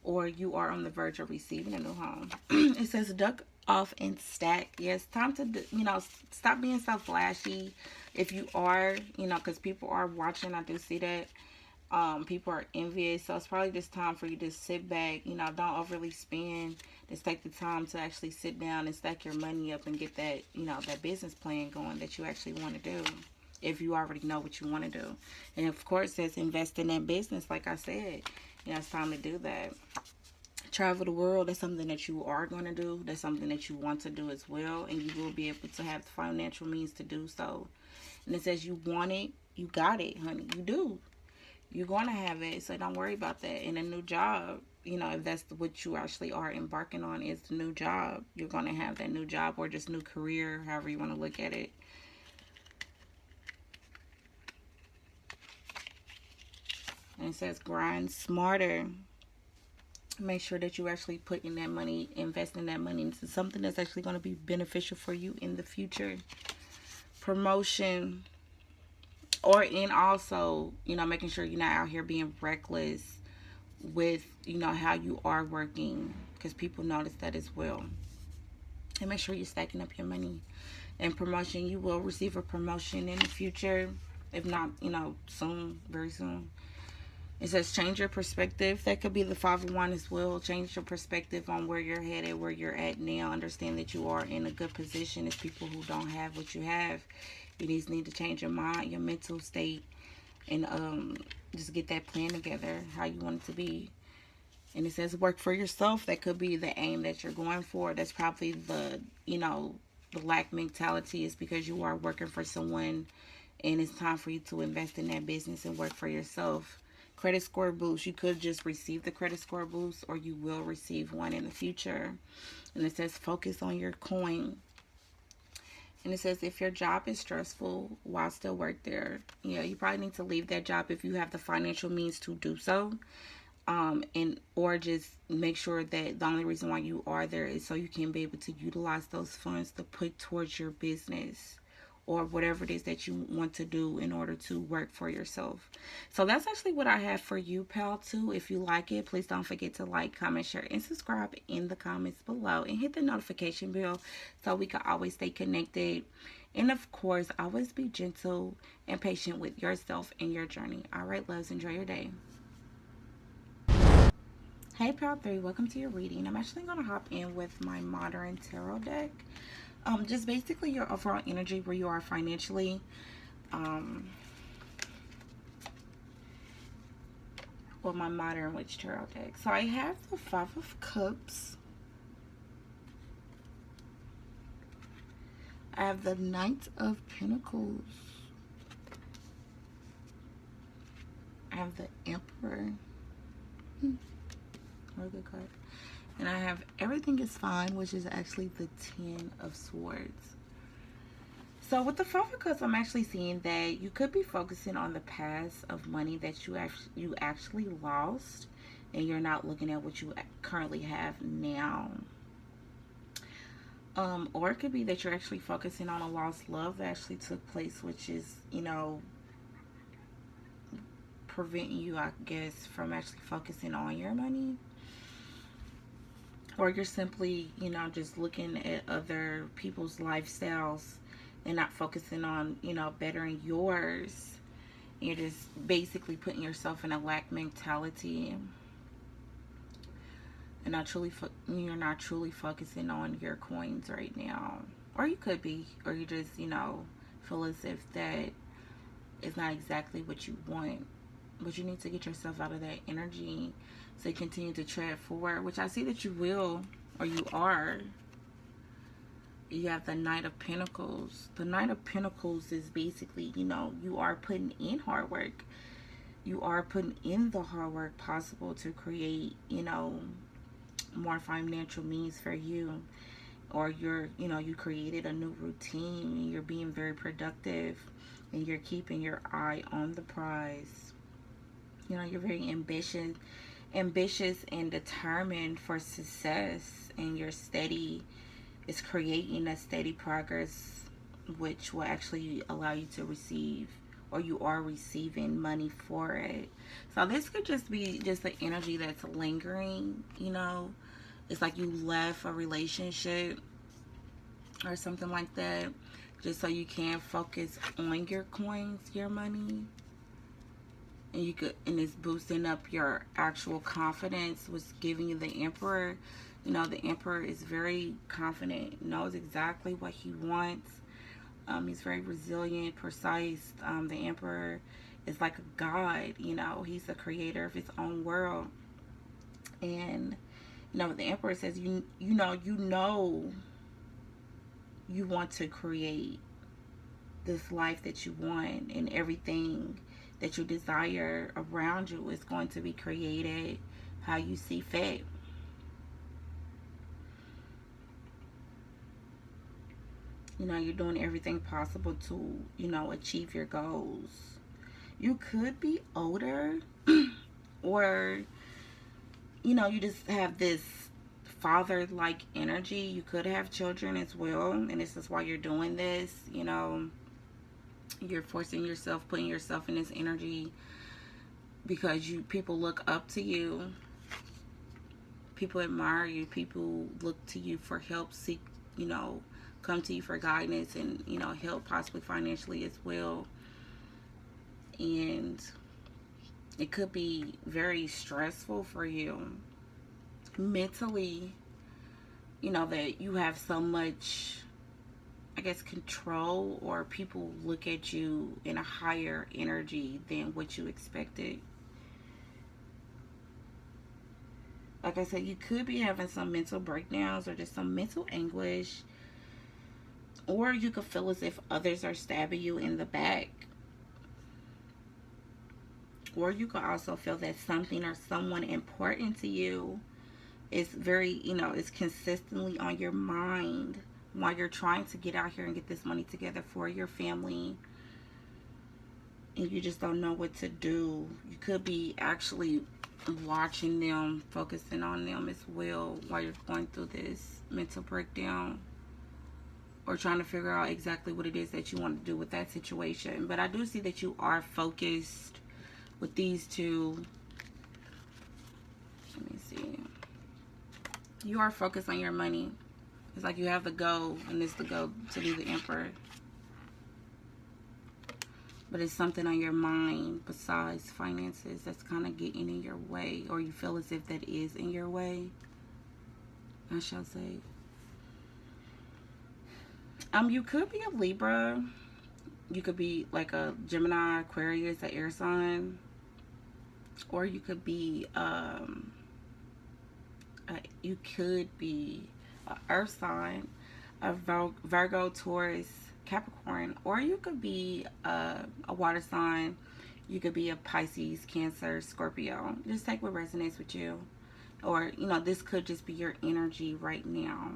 or you are on the verge of receiving a new home. It says duck off and stack. Yes, time to, stop being so flashy. If you are, because people are watching, I do see that. People are envious. So it's probably just time for you to sit back. Don't overly spend. Just take the time to actually sit down and stack your money up and get that, that business plan going that you actually want to do, if you already know what you want to do. And of course, that's invest in that business, like I said. It's time to do that. Travel the world, that's something that you are going to do. That's something that you want to do as well. And you will be able to have the financial means to do so. And it says you want it, you got it, honey. You do. You're going to have it. So don't worry about that. And a new job, if that's what you actually are embarking on, is the new job. You're going to have that new job, or just new career, however you want to look at it. And it says grind smarter. Make sure that you actually put in that money, investing that money into something that's actually going to be beneficial for you in the future. Promotion, and also, making sure you're not out here being reckless with, how you are working, because people notice that as well. And make sure you're stacking up your money. And promotion, you will receive a promotion in the future, if not, soon, very soon. It says change your perspective. That could be the 501 as well. Change your perspective on where you're headed, where you're at now. Understand that you are in a good position. As people who don't have what you have, you just need to change your mind, your mental state, and just get that plan together, how you want it to be. And it says work for yourself. That could be the aim that you're going for. That's probably the lack mentality, is because you are working for someone, and it's time for you to invest in that business and work for yourself. Credit score boost. You could just receive the credit score boost, or you will receive one in the future. And it says focus on your coin. And it says if your job is stressful while still work there, you probably need to leave that job if you have the financial means to do so. And or just make sure that the only reason why you are there is so you can be able to utilize those funds to put towards your business, or whatever it is that you want to do in order to work for yourself. So that's actually what I have for you, pal, too. If you like it, please don't forget to like, comment, share, and subscribe in the comments below. And hit the notification bell so we can always stay connected. And of course, always be gentle and patient with yourself and your journey. All right, loves, enjoy your day. Hey, pal 3, welcome to your reading. I'm actually going to hop in with my modern tarot deck. Just basically your overall energy, where you are financially. Well, my modern witch tarot deck. So I have the 5 of Cups. I have the Knight of Pentacles. I have the Emperor. Really good card. And I have Everything is Fine, which is actually the 10 of Swords. So with the Four of Cups, I'm actually seeing that you could be focusing on the past of money that you actually lost, and you're not looking at what you currently have now. Or it could be that you're actually focusing on a lost love that actually took place, which is, preventing you, I guess, from actually focusing on your money. Or you're simply, just looking at other people's lifestyles and not focusing on, bettering yours. You're just basically putting yourself in a lack mentality, and you're not truly focusing on your coins right now. Or you could be, or you just, feel as if that is not exactly what you want. But you need to get yourself out of that energy so you continue to tread forward, which I see that you will, or you are. You have the Knight of Pentacles. The Knight of Pentacles is basically, you are putting in hard work. You are putting in the hard work possible to create, more financial means for you. Or you created a new routine and you're being very productive and you're keeping your eye on the prize. You're very ambitious and determined for success, and you're steady. It's creating a steady progress, which will actually allow you to receive, or you are receiving money for it. So this could just be just the energy that's lingering. It's like you left a relationship or something like that, just so you can focus on your coins, your money. And it's boosting up your actual confidence, was giving you the Emperor. The Emperor is very confident, knows exactly what he wants. He's very resilient, precise. The Emperor is like a god. He's the creator of his own world. And the Emperor says, you want to create this life that you want, and everything that you desire around you is going to be created how you see fit. You're doing everything possible to, achieve your goals. You could be older, or, you just have this father-like energy. You could have children as well, and this is why you're doing this. You're forcing yourself, putting yourself in this energy because people look up to you. People admire you. People look to you for help, seek, come to you for guidance and, help possibly financially as well. And it could be very stressful for you mentally, that you have so much, I guess, control, or people look at you in a higher energy than what you expected. Like I said, you could be having some mental breakdowns or just some mental anguish. Or you could feel as if others are stabbing you in the back. Or you could also feel that something or someone important to you is very, is consistently on your mind while you're trying to get out here and get this money together for your family, and you just don't know what to do. You could be actually watching them, focusing on them as well while you're going through this mental breakdown, or trying to figure out exactly what it is that you want to do with that situation. But I do see that you are focused with these two. Let me see. You are focused on your money. It's like you have the goal, and it's the goal to be the Emperor. But it's something on your mind besides finances that's kind of getting in your way, or you feel as if that is in your way, I shall say. You could be a Libra. You could be like a Gemini, Aquarius, an air sign. Or you could be you could be an earth sign, a Virgo, Taurus, Capricorn, or you could be a water sign. You could be a Pisces, Cancer, Scorpio. Just take what resonates with you. Or, this could just be your energy right now.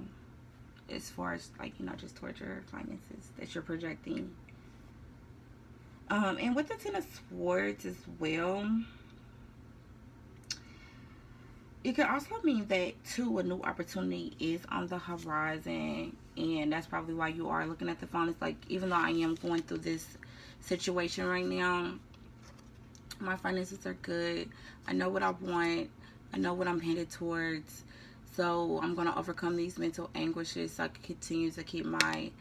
as far as like, just towards your finances that you're projecting. And with the Ten of Swords as well, it could also mean that too a new opportunity is on the horizon, and that's probably why you are looking at the phone. It's like, even though I am going through this situation right now, my finances are good. I know what I want. I know what I'm headed towards. So I'm going to overcome these mental anguishes so I can continue to keep my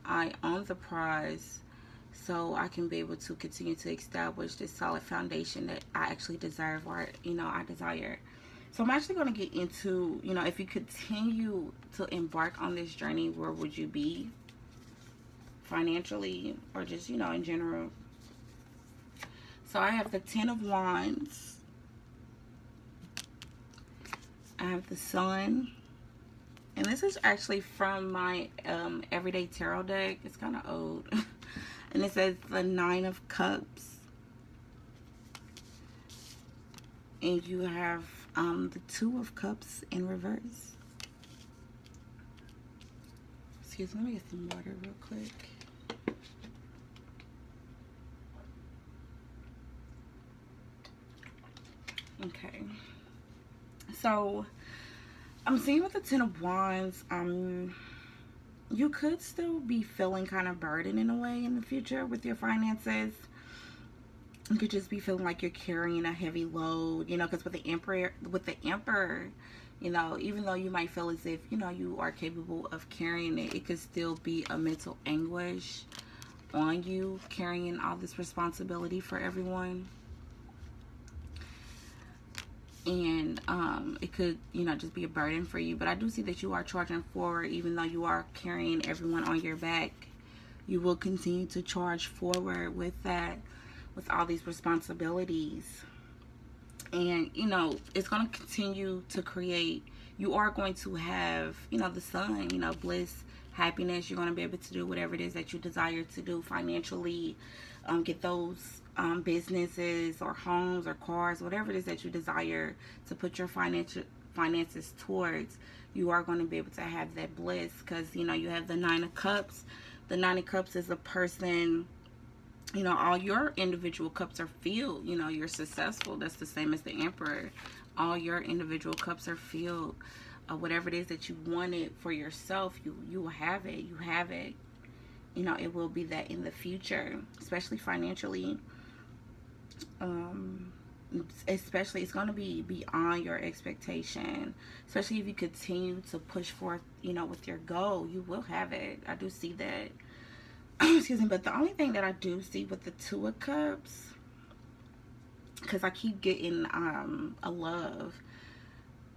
eye on the prize, so I can be able to continue to establish this solid foundation that I actually deserve, or I desire. So I'm actually going to get into, if you continue to embark on this journey, where would you be financially, or just, in general? So I have the Ten of Wands. I have the Sun. And this is actually from my Everyday Tarot deck. It's kind of old. And it says the Nine of Cups. And you have the Two of Cups in reverse. Excuse me, let me get some water real quick. Okay. So, I'm seeing with the Ten of Wands, you could still be feeling kind of burdened in a way in the future with your finances. You could just be feeling like you're carrying a heavy load, because with the Emperor, even though you might feel as if, you are capable of carrying it, it could still be a mental anguish on you carrying all this responsibility for everyone. And it could, just be a burden for you. But I do see that you are charging forward, even though you are carrying everyone on your back. You will continue to charge forward with that, with all these responsibilities. And, it's going to continue to create, you are going to have, the Sun, bliss, happiness. You're going to be able to do whatever it is that you desire to do financially, get those businesses or homes or cars, whatever it is that you desire to put your finances towards. You are going to be able to have that bliss, because you have the Nine of Cups. The Nine of Cups is a person, all your individual cups are filled. You're successful. That's the same as the Emperor. All your individual cups are filled. Whatever it is that you wanted for yourself, you will have it. You have it. It will be that in the future, especially financially. Especially, it's going to be beyond your expectation. Especially if you continue to push forth, with your goal, you will have it. I do see that. Excuse me. But the only thing that I do see with the Two of Cups, because I keep getting a love.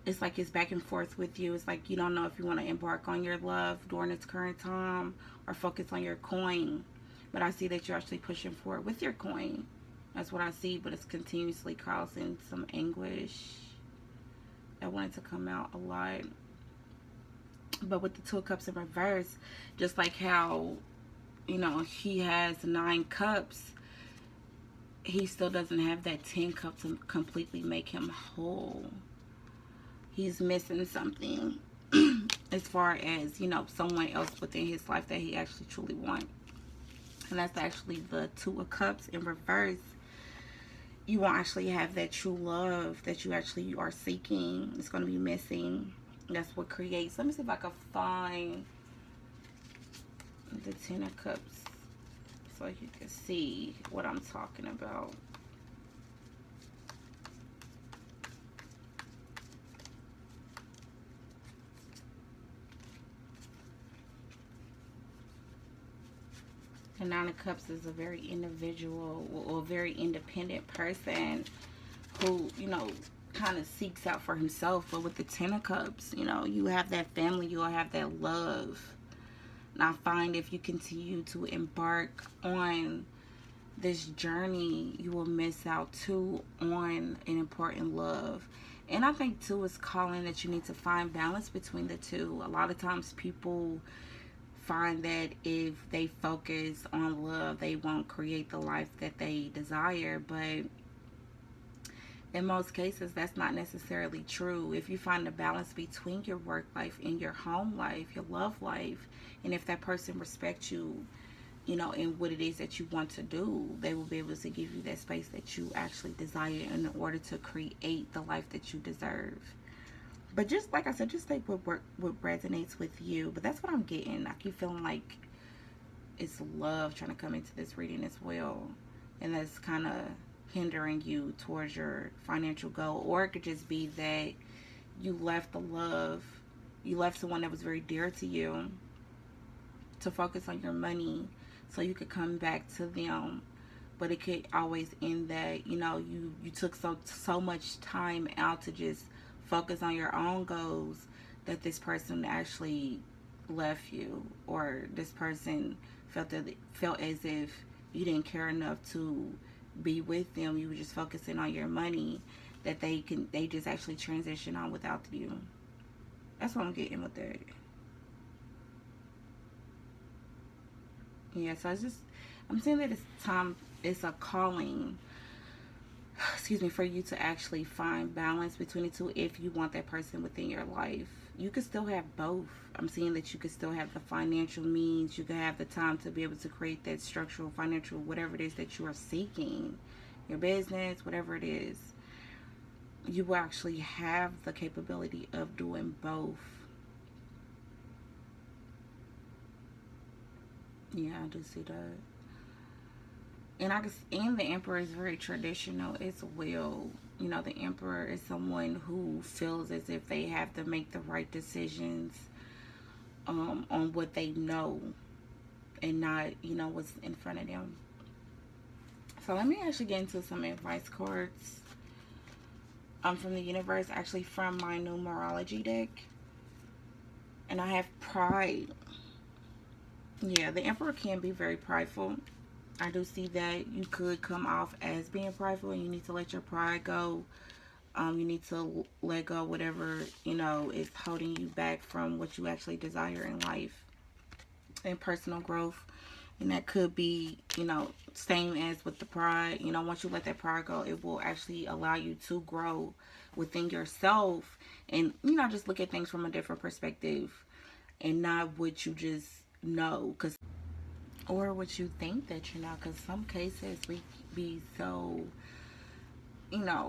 It's like it's back and forth with you. It's like you don't know if you want to embark on your love during this current time or focus on your coin. But I see that you're actually pushing forward with your coin. That's what I see, but it's continuously causing some anguish. I wanted to come out a lot. But with the Two of Cups in reverse, just like how, he has 9 cups, he still doesn't have that 10 cups to completely make him whole. He's missing something as far as, someone else within his life that he actually truly wants. And that's actually the Two of Cups in reverse. You won't actually have that true love that you actually are seeking. It's going to be missing. That's what creates. Let me see if I can find the Ten of Cups so you can see what I'm talking about. The Nine of Cups is a very individual or very independent person who, kind of seeks out for himself. But with the Ten of Cups, you have that family, you'll have that love. And I find if you continue to embark on this journey, you will miss out too on an important love. And I think too is calling that you need to find balance between the two. A lot of times people find that if they focus on love, they won't create the life that they desire. But In most cases, that's not necessarily true. If you find a balance between your work life and your home life, your love life, and if that person respects you, in what it is that you want to do, they will be able to give you that space that you actually desire in order to create the life that you deserve. But just like I said, just take what resonates with you. But that's what I'm getting. I keep feeling like it's love trying to come into this reading as well, and that's kind of hindering you towards your financial goal. Or it could just be that you left the love, you left someone that was very dear to you to focus on your money so you could come back to them. But it could always end that you took so much time out to just focus on your own goals, that this person actually left you, or this person felt as if you didn't care enough to be with them. You were just focusing on your money, that they just actually transition on without you. That's what I'm getting with that. Yeah, so I'm saying that it's a calling, excuse me, for you to actually find balance between the two if you want that person within your life. You could still have both. I'm seeing that you could still have the financial means. You could have the time to be able to create that structural, financial, whatever it is that you are seeking, your business, whatever it is. You will actually have the capability of doing both. Yeah, I do see that. And the emperor is very traditional as well. The emperor is someone who feels as if they have to make the right decisions on what they know, and not what's in front of them. So let me actually get into some advice cards from the universe, actually from my numerology deck. And I have pride. Yeah, the emperor can be very prideful. I do see that you could come off as being prideful, and you need to let your pride go. You need to let go whatever is holding you back from what you actually desire in life and personal growth. And that could be same as with the pride. Once you let that pride go, it will actually allow you to grow within yourself, and just look at things from a different perspective, and not what you just know, or what you think that because some cases we be so,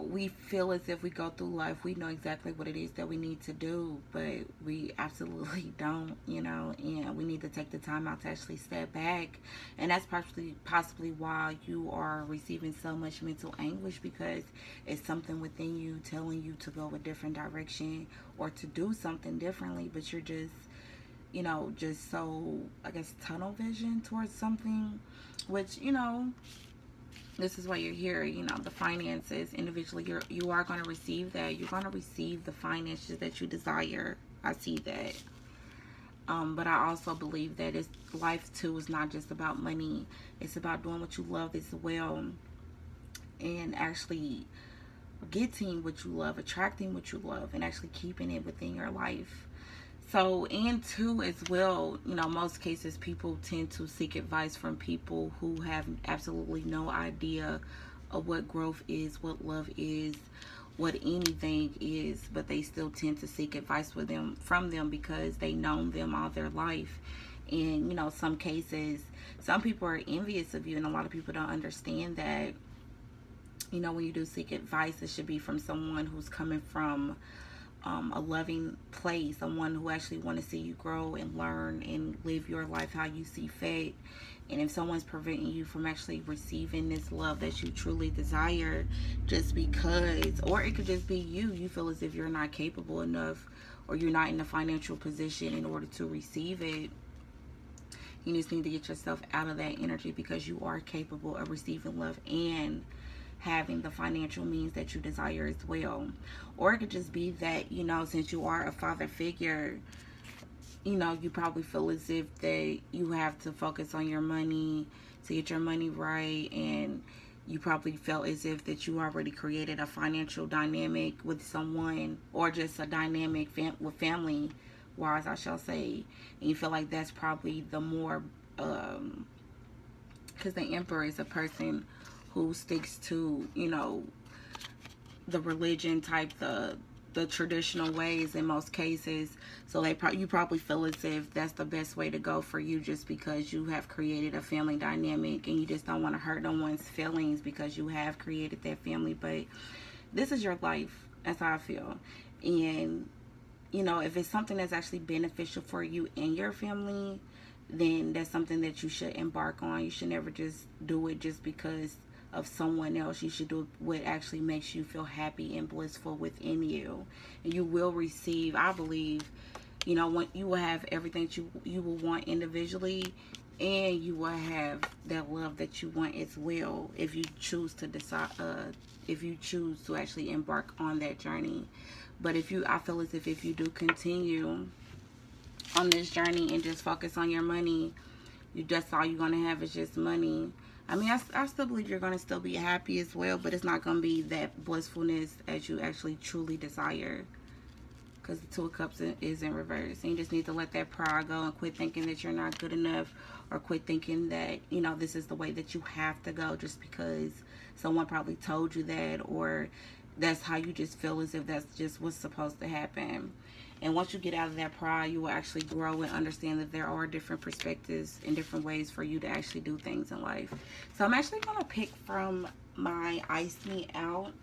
we feel as if we go through life, we know exactly what it is that we need to do, but we absolutely don't, and we need to take the time out to actually step back. And that's possibly why you are receiving so much mental anguish, because it's something within you telling you to go a different direction or to do something differently, but you're just so, I guess, tunnel vision towards something, which this is why you're here. The finances individually, you are going to receive that. You're going to receive the finances that you desire. I see that. But I also believe that life too is not just about money. It's about doing what you love as well, and actually getting what you love, attracting what you love, and actually keeping it within your life. So, and two as well, most cases people tend to seek advice from people who have absolutely no idea of what growth is, what love is, what anything is, but they still tend to seek advice from them because they known them all their life. And some cases, some people are envious of you, and a lot of people don't understand that. When you do seek advice, it should be from someone who's coming from a loving place, someone who actually want to see you grow and learn and live your life how you see fit. And if someone's preventing you from actually receiving this love that you truly desire, just because, or it could just be you feel as if you're not capable enough, or you're not in a financial position in order to receive it, you just need to get yourself out of that energy, because you are capable of receiving love and having the financial means that you desire as well. Or it could just be that, since you are a father figure, you probably feel as if that you have to focus on your money to get your money right, and you probably felt as if that you already created a financial dynamic with someone, or just a dynamic with family wise, I shall say, and you feel like that's probably the more, because the emperor is a person who sticks to, the religion type, the traditional ways in most cases. So you probably feel as if that's the best way to go for you, just because you have created a family dynamic and you just don't want to hurt no one's feelings because you have created that family. But this is your life. That's how I feel. And if it's something that's actually beneficial for you and your family, then that's something that you should embark on. You should never just do it just because of someone else. You should do what actually makes you feel happy and blissful within you. And you will receive, I believe, when you will have everything that you will want individually, and you will have that love that you want as well, if you choose to decide, if you choose to actually embark on that journey. But I feel as if you do continue on this journey and just focus on your money, that's all you're going to have is just money. I mean, I still believe you're going to still be happy as well, but it's not going to be that blissfulness as you actually truly desire, because the Two of Cups is in reverse. And you just need to let that pride go and quit thinking that you're not good enough, or quit thinking that, this is the way that you have to go just because someone probably told you that, or that's how you just feel as if that's just what's supposed to happen. And once you get out of that pride, you will actually grow and understand that there are different perspectives and different ways for you to actually do things in life. So I'm actually going to pick from my Ice Me Out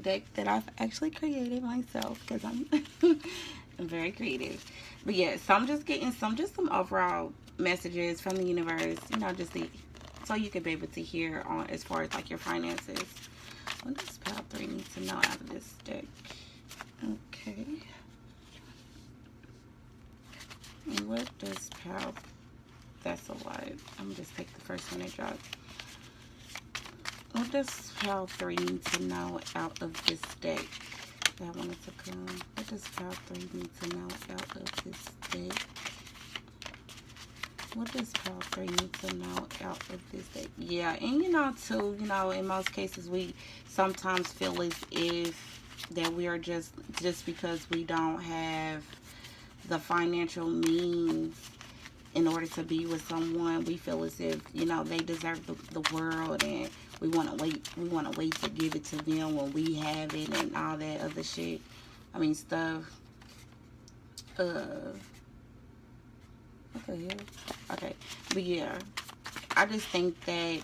deck that I've actually created myself, because I'm I'm very creative. But yeah, so I'm just getting some overall messages from the universe, so you can be able to hear on as far as like your finances. What does Pile 3 need to know out of this deck? Okay. And what does Pile... That's a lot. I'm going to just take the first one they dropped. What does Pile 3 need to know out of this deck? That wanted to come. What does Pile 3 need to know out of this deck? What does Pile 3 need to know out of this deck? Yeah, and too, in most cases, we sometimes feel as if that we are just because we don't have the financial means in order to be with someone, we feel as if, they deserve the world, and we want to wait to give it to them when we have it and all that other shit. I mean, stuff. What the hell? Okay. But yeah, I just think that,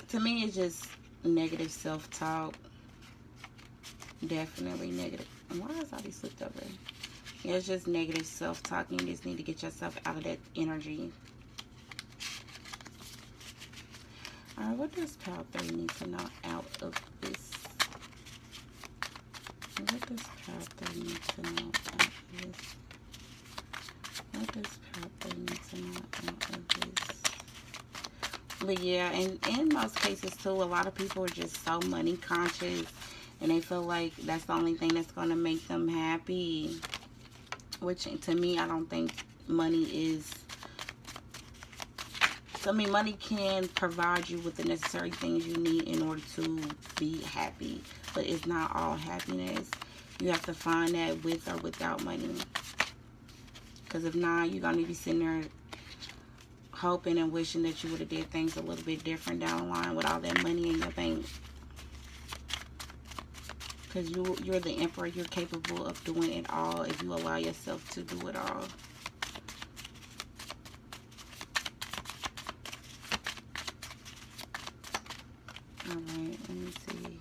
to me, it's just negative self-talk. Definitely negative. Why is all these flipped over? Yeah, it's just negative self-talk. You just need to get yourself out of that energy. Alright, what does Pile 3 need to know out of this? What does Pile 3 need to know out of this? What does Pile 3 need to know out of this? But yeah, and in most cases too, a lot of people are just so money conscious, and they feel like that's the only thing that's going to make them happy. Which, to me, I don't think money is... I mean, money can provide you with the necessary things you need in order to be happy. But it's not all happiness. You have to find that with or without money. Because if not, you're going to be sitting there hoping and wishing that you would have did things a little bit different down the line with all that money in your bank. Because you're the emperor. You're capable of doing it all if you allow yourself to do it all. Alright, let me see.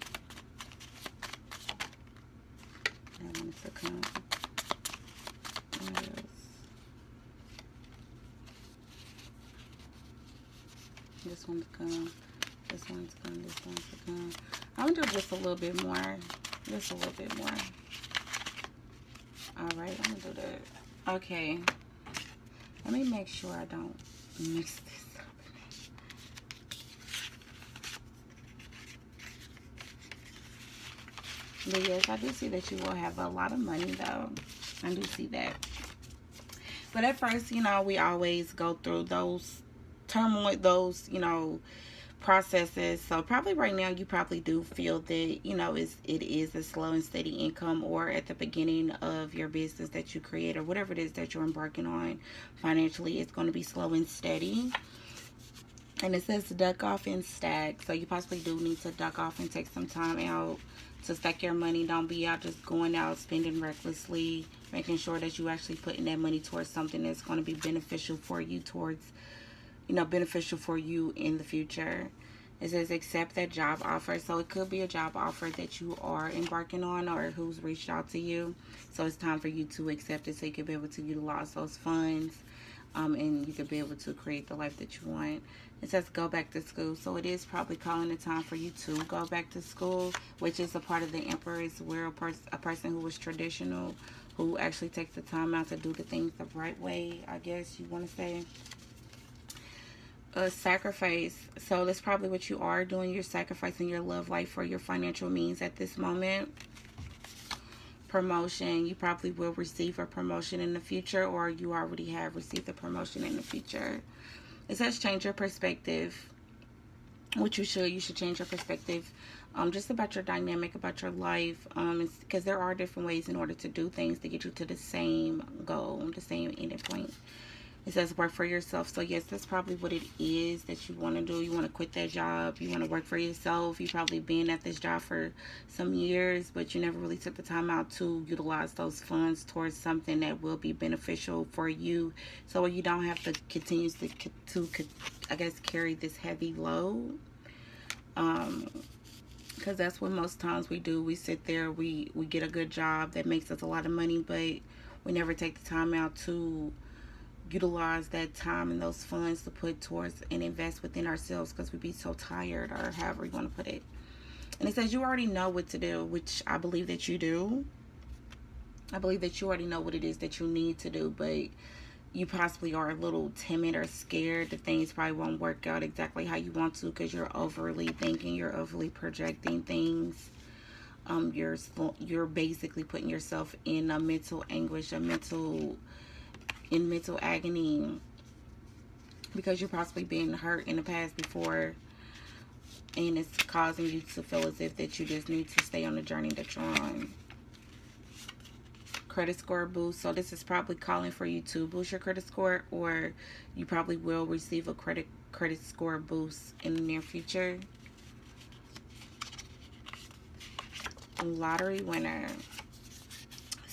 I want to come. What else? This one's come. This one's come. This one's come. I'm going to do just a little bit more. Just a little bit more. Alright, I'm going to do that. Okay. Let me make sure I don't mix this up. But yes, I do see that you will have a lot of money though. I do see that. But at first, we always go through those turmoil, those, processes. So probably right now you probably do feel that it is a slow and steady income, or at the beginning of your business that you create, or whatever it is that you're embarking on financially, it's going to be slow and steady. And it says duck off and stack. So you possibly do need to duck off and take some time out to stack your money. Don't be out just going out spending recklessly. Making sure that you actually putting that money towards something that's going to be beneficial for you, towards, beneficial for you in the future. It says accept that job offer. So it could be a job offer that you are embarking on or who's reached out to you. So it's time for you to accept it so you can be able to utilize those funds, and you can be able to create the life that you want. It says go back to school. So it is probably calling the time for you to go back to school, which is a part of the Emperor's where a person who was traditional, who actually takes the time out to do the things the right way, I guess you want to say. A sacrifice. So that's probably what you are doing. You're sacrificing your love life for your financial means at this moment. Promotion. You probably will receive a promotion in the future, or you already have received a promotion in the future. It says change your perspective, which you should. You should change your perspective, just about your dynamic, about your life, because there are different ways in order to do things to get you to the same goal, the same ending point. It says work for yourself. So yes, that's probably what it is that you want to do. You want to quit that job. You want to work for yourself. You've probably been at this job for some years, but you never really took the time out to utilize those funds towards something that will be beneficial for you. So you don't have to continue to I guess, carry this heavy load. Because that's what most times we do. We sit there, we get a good job that makes us a lot of money, but we never take the time out to utilize that time and those funds to put towards and invest within ourselves, because we be so tired, or however you want to put it. And it says you already know what to do, which I believe that you do. I believe that you already know what it is that you need to do, but you possibly are a little timid or scared that things probably won't work out exactly how you want to, because you're overly thinking, you're overly projecting things. You're basically putting yourself in a mental anguish, mental agony, because you're possibly being hurt in the past before, and it's causing you to feel as if that you just need to stay on the journey that you're on. Credit score boost. So this is probably calling for you to boost your credit score, or you probably will receive a credit score boost in the near future. Lottery winner.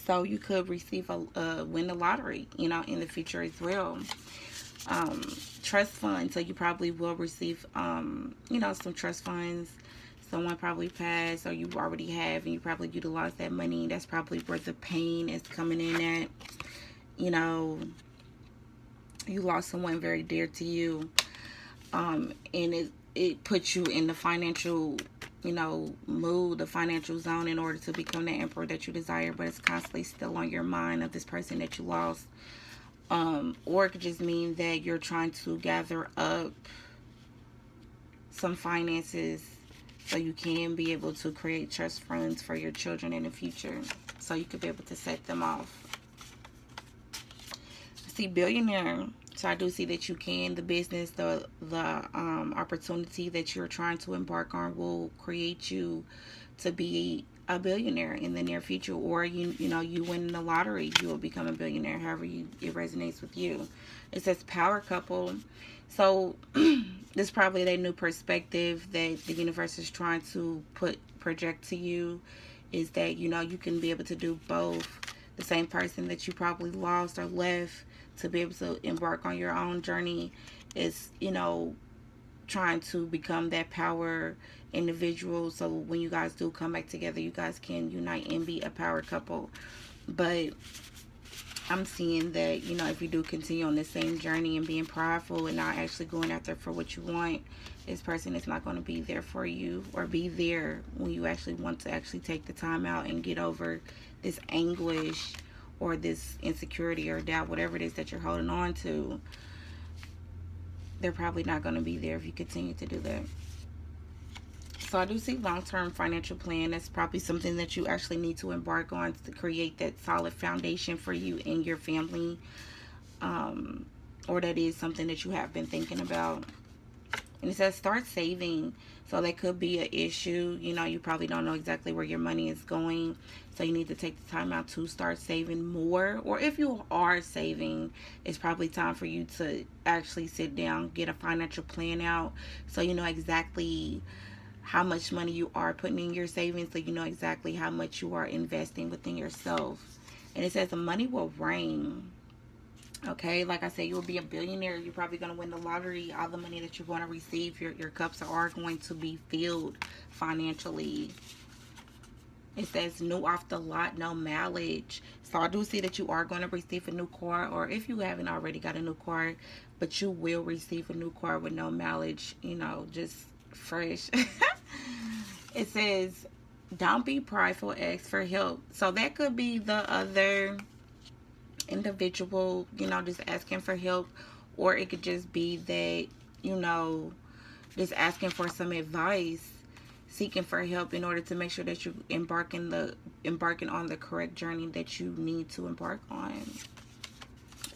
So you could receive win the lottery, in the future as well. Trust funds. So you probably will receive, some trust funds. Someone probably passed, or you already have, and you probably utilize that money. That's probably where the pain is coming in at. You lost someone very dear to you, and it puts you in the financial mood, the financial zone, in order to become the emperor that you desire, but it's constantly still on your mind of this person that you lost. Or it could just mean that you're trying to gather up some finances so you can be able to create trust funds for your children in the future, so you could be able to set them off. See, billionaire. So I do see that you can. The business, the opportunity that you're trying to embark on will create you to be a billionaire in the near future, or you win the lottery, you will become a billionaire. However it resonates with you. It says power couple. So this is probably that new perspective that the universe is trying to project to you, is that you can be able to do both. The same person that you probably lost or left to be able to embark on your own journey is trying to become that power individual. So when you guys do come back together, you guys can unite and be a power couple. But I'm seeing that if you do continue on the same journey and being prideful and not actually going after for what you want, this person is not going to be there for you, or be there when you actually want to actually take the time out and get over this anguish or this insecurity or doubt, whatever it is that you're holding on to. They're probably not going to be there if you continue to do that. So I do see long-term financial plan. That's probably something that you actually need to embark on to create that solid foundation for you and your family, or that is something that you have been thinking about. And it says start saving. So that could be an issue. You probably don't know exactly where your money is going. So you need to take the time out to start saving more. Or if you are saving, it's probably time for you to actually sit down, get a financial plan out, so you know exactly how much money you are putting in your savings, so you know exactly how much you are investing within yourself. And it says the money will rain. Okay, like I said, you will be a billionaire. You're probably going to win the lottery. All the money that you're going to receive, your cups are going to be filled financially. It says new off the lot, no mileage. So I do see that you are going to receive a new car, or if you haven't already got a new car, but you will receive a new car with no mileage, just fresh. It says don't be prideful, ask for help. So that could be the other individual, just asking for help, or it could just be that, you know, just asking for some advice, seeking for help in order to make sure that you embarking on the correct journey that you need to embark on.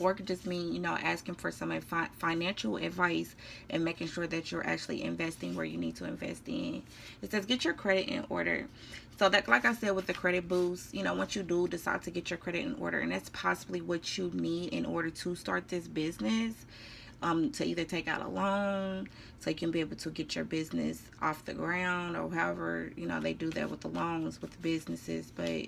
Or it could just mean, asking for some financial advice and making sure that you're actually investing where you need to invest in. It says get your credit in order. So that, like I said, with the credit boost, once you do decide to get your credit in order, and that's possibly what you need in order to start this business, to either take out a loan so you can be able to get your business off the ground, or however, they do that with the loans with the businesses. But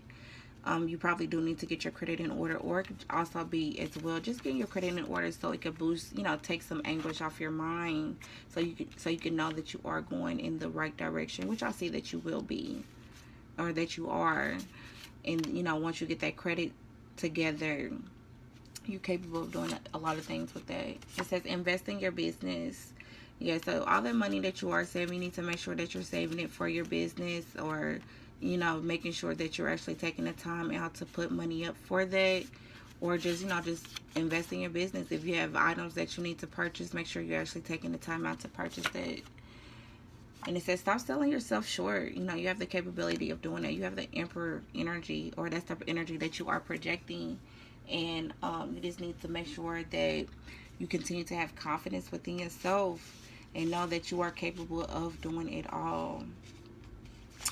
you probably do need to get your credit in order, or it could also be as well just getting your credit in order so it could boost, take some anguish off your mind, so you can know that you are going in the right direction, which I see that you will be, or that you are. And once you get that credit together, you're capable of doing a lot of things with that. It says invest in your business. Yeah, so all the money that you are saving, you need to make sure that you're saving it for your business, or making sure that you're actually taking the time out to put money up for that, or just invest in your business. If you have items that you need to purchase, make sure you're actually taking the time out to purchase that. And it says stop selling yourself short. You have the capability of doing that. You have the emperor energy, or that type of energy that you are projecting. And you just need to make sure that you continue to have confidence within yourself and know that you are capable of doing it all.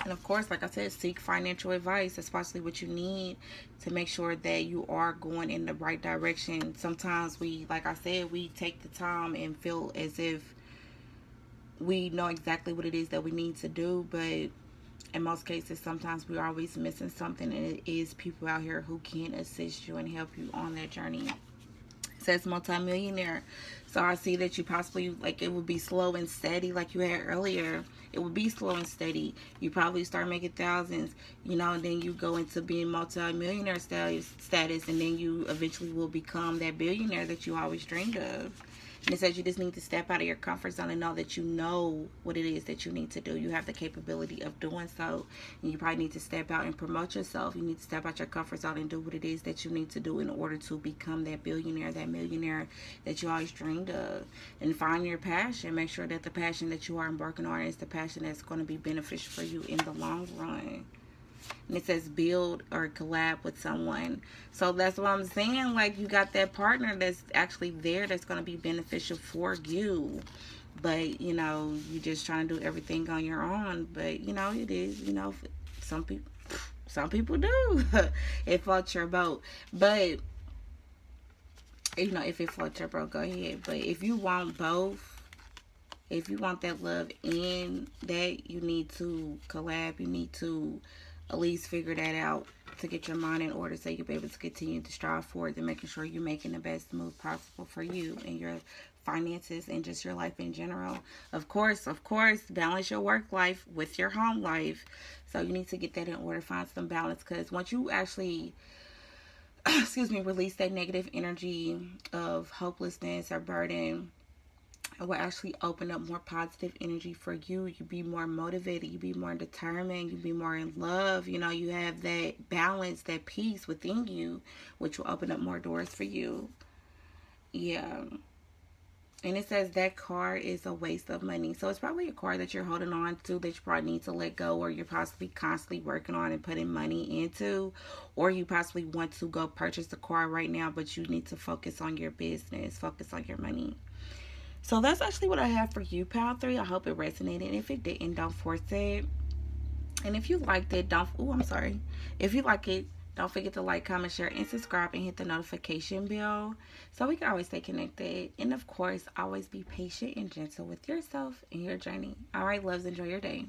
And of course, like I said, seek financial advice. That's possibly what you need to make sure that you are going in the right direction. Sometimes like I said, we take the time and feel as if we know exactly what it is that we need to do, but in most cases, sometimes we're always missing something, and it is people out here who can assist you and help you on that journey. It says multimillionaire. So I see that you possibly, like, it would be slow and steady like you had earlier. It would be slow and steady. You probably start making thousands, and then you go into being multimillionaire status, and then you eventually will become that billionaire that you always dreamed of. And it says you just need to step out of your comfort zone and know that you know what it is that you need to do. You have the capability of doing so. And you probably need to step out and promote yourself. You need to step out your comfort zone and do what it is that you need to do in order to become that billionaire, that millionaire that you always dreamed of. And find your passion. Make sure that the passion that you are embarking on is the passion that's going to be beneficial for you in the long run. And it says build or collab with someone. So that's what I'm saying. Like, you got that partner that's actually there that's going to be beneficial for you. But, you just trying to do everything on your own. But, it is, some people do. It floats your boat. But, if it floats your boat, go ahead. But if you want both, if you want that love in that, you need to collab. You need to at least figure that out to get your mind in order so you can be able to continue to strive forward and making sure you're making the best move possible for you and your finances and just your life in general. Of course, balance your work life with your home life. So you need to get that in order, find some balance, because once you actually release that negative energy of hopelessness or burden, it will actually open up more positive energy for you. You be more motivated, you be more determined, you be more in love. You have that balance, that peace within you, which will open up more doors for you. Yeah. And it says that car is a waste of money. So it's probably a car that you're holding on to that you probably need to let go, or you're possibly constantly working on and putting money into, or you possibly want to go purchase a car right now, but you need to focus on your business, focus on your money. So that's actually what I have for you, Pal 3. I hope it resonated. If it didn't, don't force it. And if you liked it, don't. Oh, I'm sorry. If you like it, don't forget to like, comment, share, and subscribe, and hit the notification bell so we can always stay connected. And of course, always be patient and gentle with yourself and your journey. All right, loves, enjoy your day.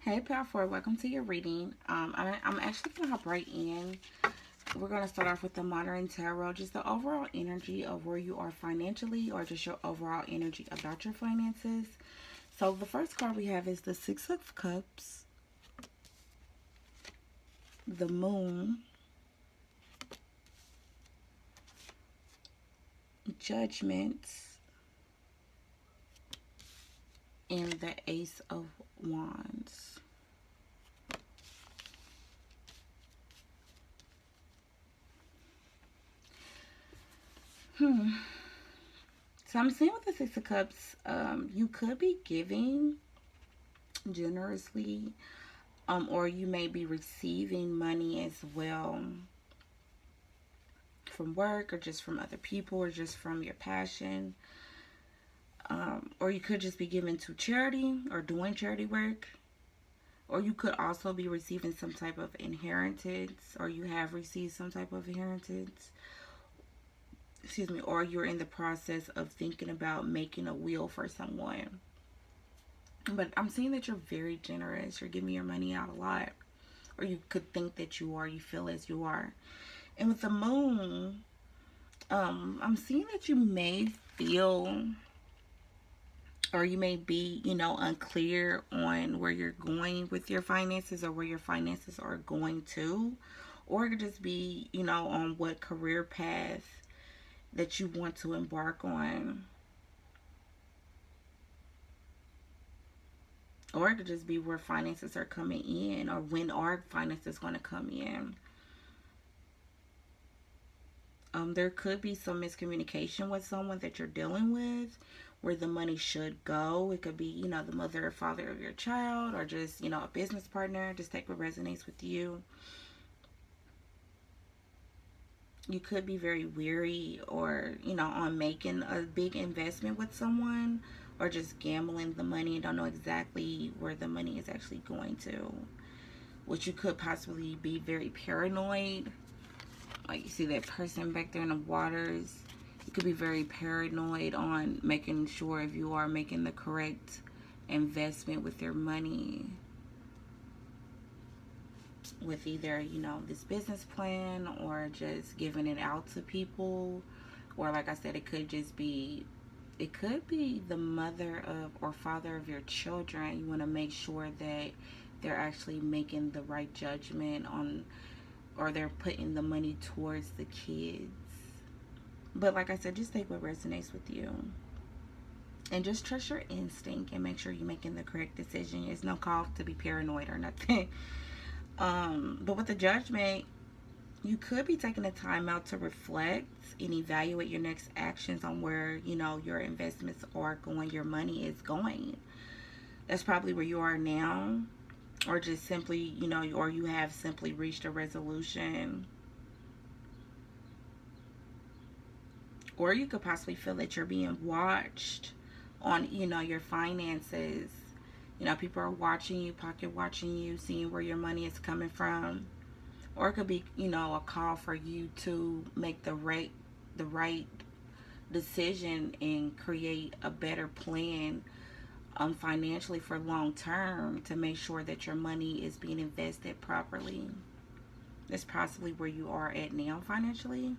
Hey, Pal 4, welcome to your reading. I'm actually going to hop right in. We're going to start off with the Modern Tarot, just the overall energy of where you are financially, or just your overall energy about your finances. So the first card we have is the Six of Cups, the Moon, Judgment, and the Ace of Wands. So I'm seeing with the Six of Cups, you could be giving generously, or you may be receiving money as well from work, or just from other people, or just from your passion. Or you could just be giving to charity or doing charity work. Or you could also be receiving some type of inheritance, or you have received some type of inheritance. Excuse me. Or you're in the process of thinking about making a will for someone. But I'm seeing that you're very generous. You're giving your money out a lot. Or you could think that you are. You feel as you are. And with the Moon, I'm seeing that you may feel, or you may be, unclear on where you're going with your finances, or where your finances are going to. Or it could just be, on what career path that you want to embark on. Or it could just be where finances are coming in, or when are finances going to come in. There could be some miscommunication with someone that you're dealing with, where the money should go. It could be, the mother or father of your child, or just, a business partner. Just take what resonates with you. You could be very weary, or, on making a big investment with someone, or just gambling the money and don't know exactly where the money is actually going to. Which you could possibly be very paranoid. Like, you see that person back there in the waters. You could be very paranoid on making sure if you are making the correct investment with your money. With either, this business plan, or just giving it out to people. Or like I said, it could be the mother of or father of your children. You want to make sure that they're actually making the right judgment on, or they're putting the money towards the kids. But like I said, just take what resonates with you. And just trust your instinct and make sure you're making the correct decision. There's no call to be paranoid or nothing. But with the Judgment, you could be taking a time out to reflect and evaluate your next actions on where, your investments are going, your money is going. That's probably where you are now. Or just simply, or you have simply reached a resolution. Or you could possibly feel that you're being watched on, your finances. People are watching you, pocket watching you, seeing where your money is coming from. Or it could be, a call for you to make the right decision and create a better plan, financially, for long term, to make sure that your money is being invested properly. That's possibly where you are at now financially.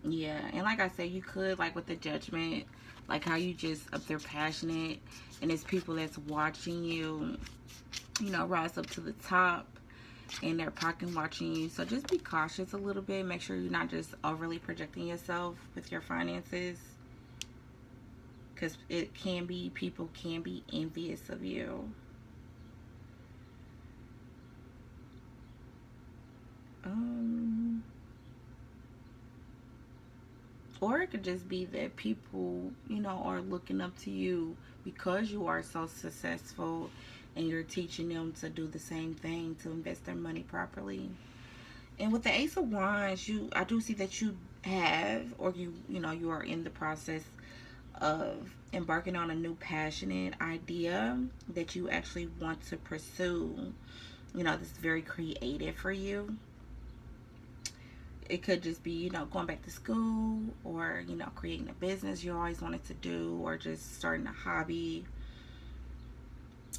Yeah, and like I said, you could, like with the Judgment, like how you just up there passionate, and it's people that's watching you, rise up to the top, and they're pocket watching you. So just be cautious a little bit. Make sure you're not just overly projecting yourself with your finances, because people can be envious of you. Um, or it could just be that people, are looking up to you because you are so successful, and you're teaching them to do the same thing, to invest their money properly. And with the Ace of Wands, I do see that you have, or you are in the process of embarking on a new passionate idea that you actually want to pursue. This is very creative for you. It could just be, going back to school, or, creating a business you always wanted to do, or just starting a hobby.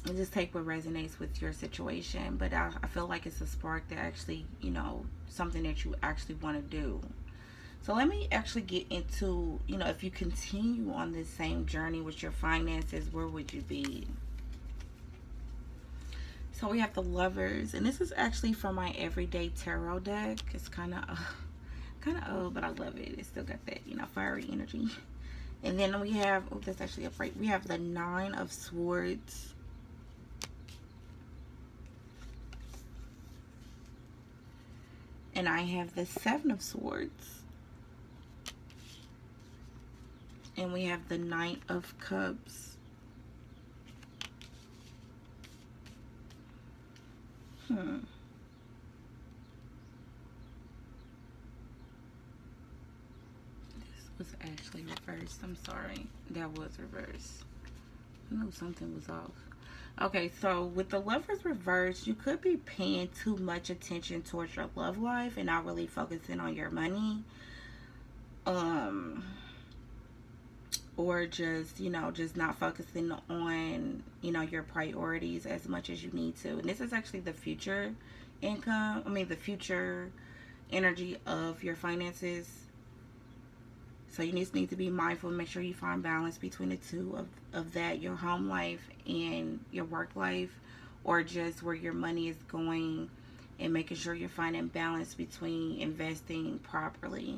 And just take what resonates with your situation. But I feel like it's a spark that actually, something that you actually want to do. So let me actually get into, if you continue on this same journey with your finances, where would you be? So we have the Lovers, and this is actually from my everyday tarot deck. It's kind of old, but I love it. It still got that, fiery energy. And then we have, oh, that's actually a break. We have the Nine of Swords. And I have the Seven of Swords. And we have the Knight of Cups. This was actually reversed. I'm sorry. That was reversed. I knew something was off. Okay, so with the Lovers reversed, you could be paying too much attention towards your love life and not really focusing on your money. Or just not focusing on, your priorities as much as you need to. And this is actually the future income, the future energy of your finances. So you just need to be mindful, make sure you find balance between the two of that, your home life and your work life, or just where your money is going, and making sure you're finding balance between investing properly.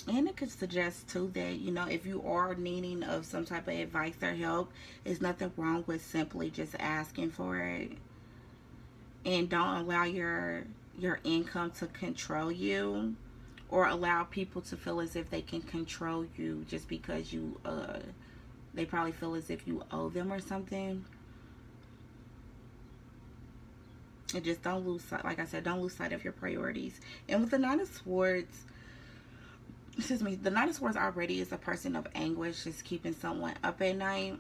And it could suggest too that, if you are needing of some type of advice or help, there's nothing wrong with simply just asking for it. And don't allow your income to control you, or allow people to feel as if they can control you just because they probably feel as if you owe them or something. And just don't lose sight, like I said, don't lose sight of your priorities. And with the Nine of Swords, the Knight of Swords already is a person of anguish, just keeping someone up at night.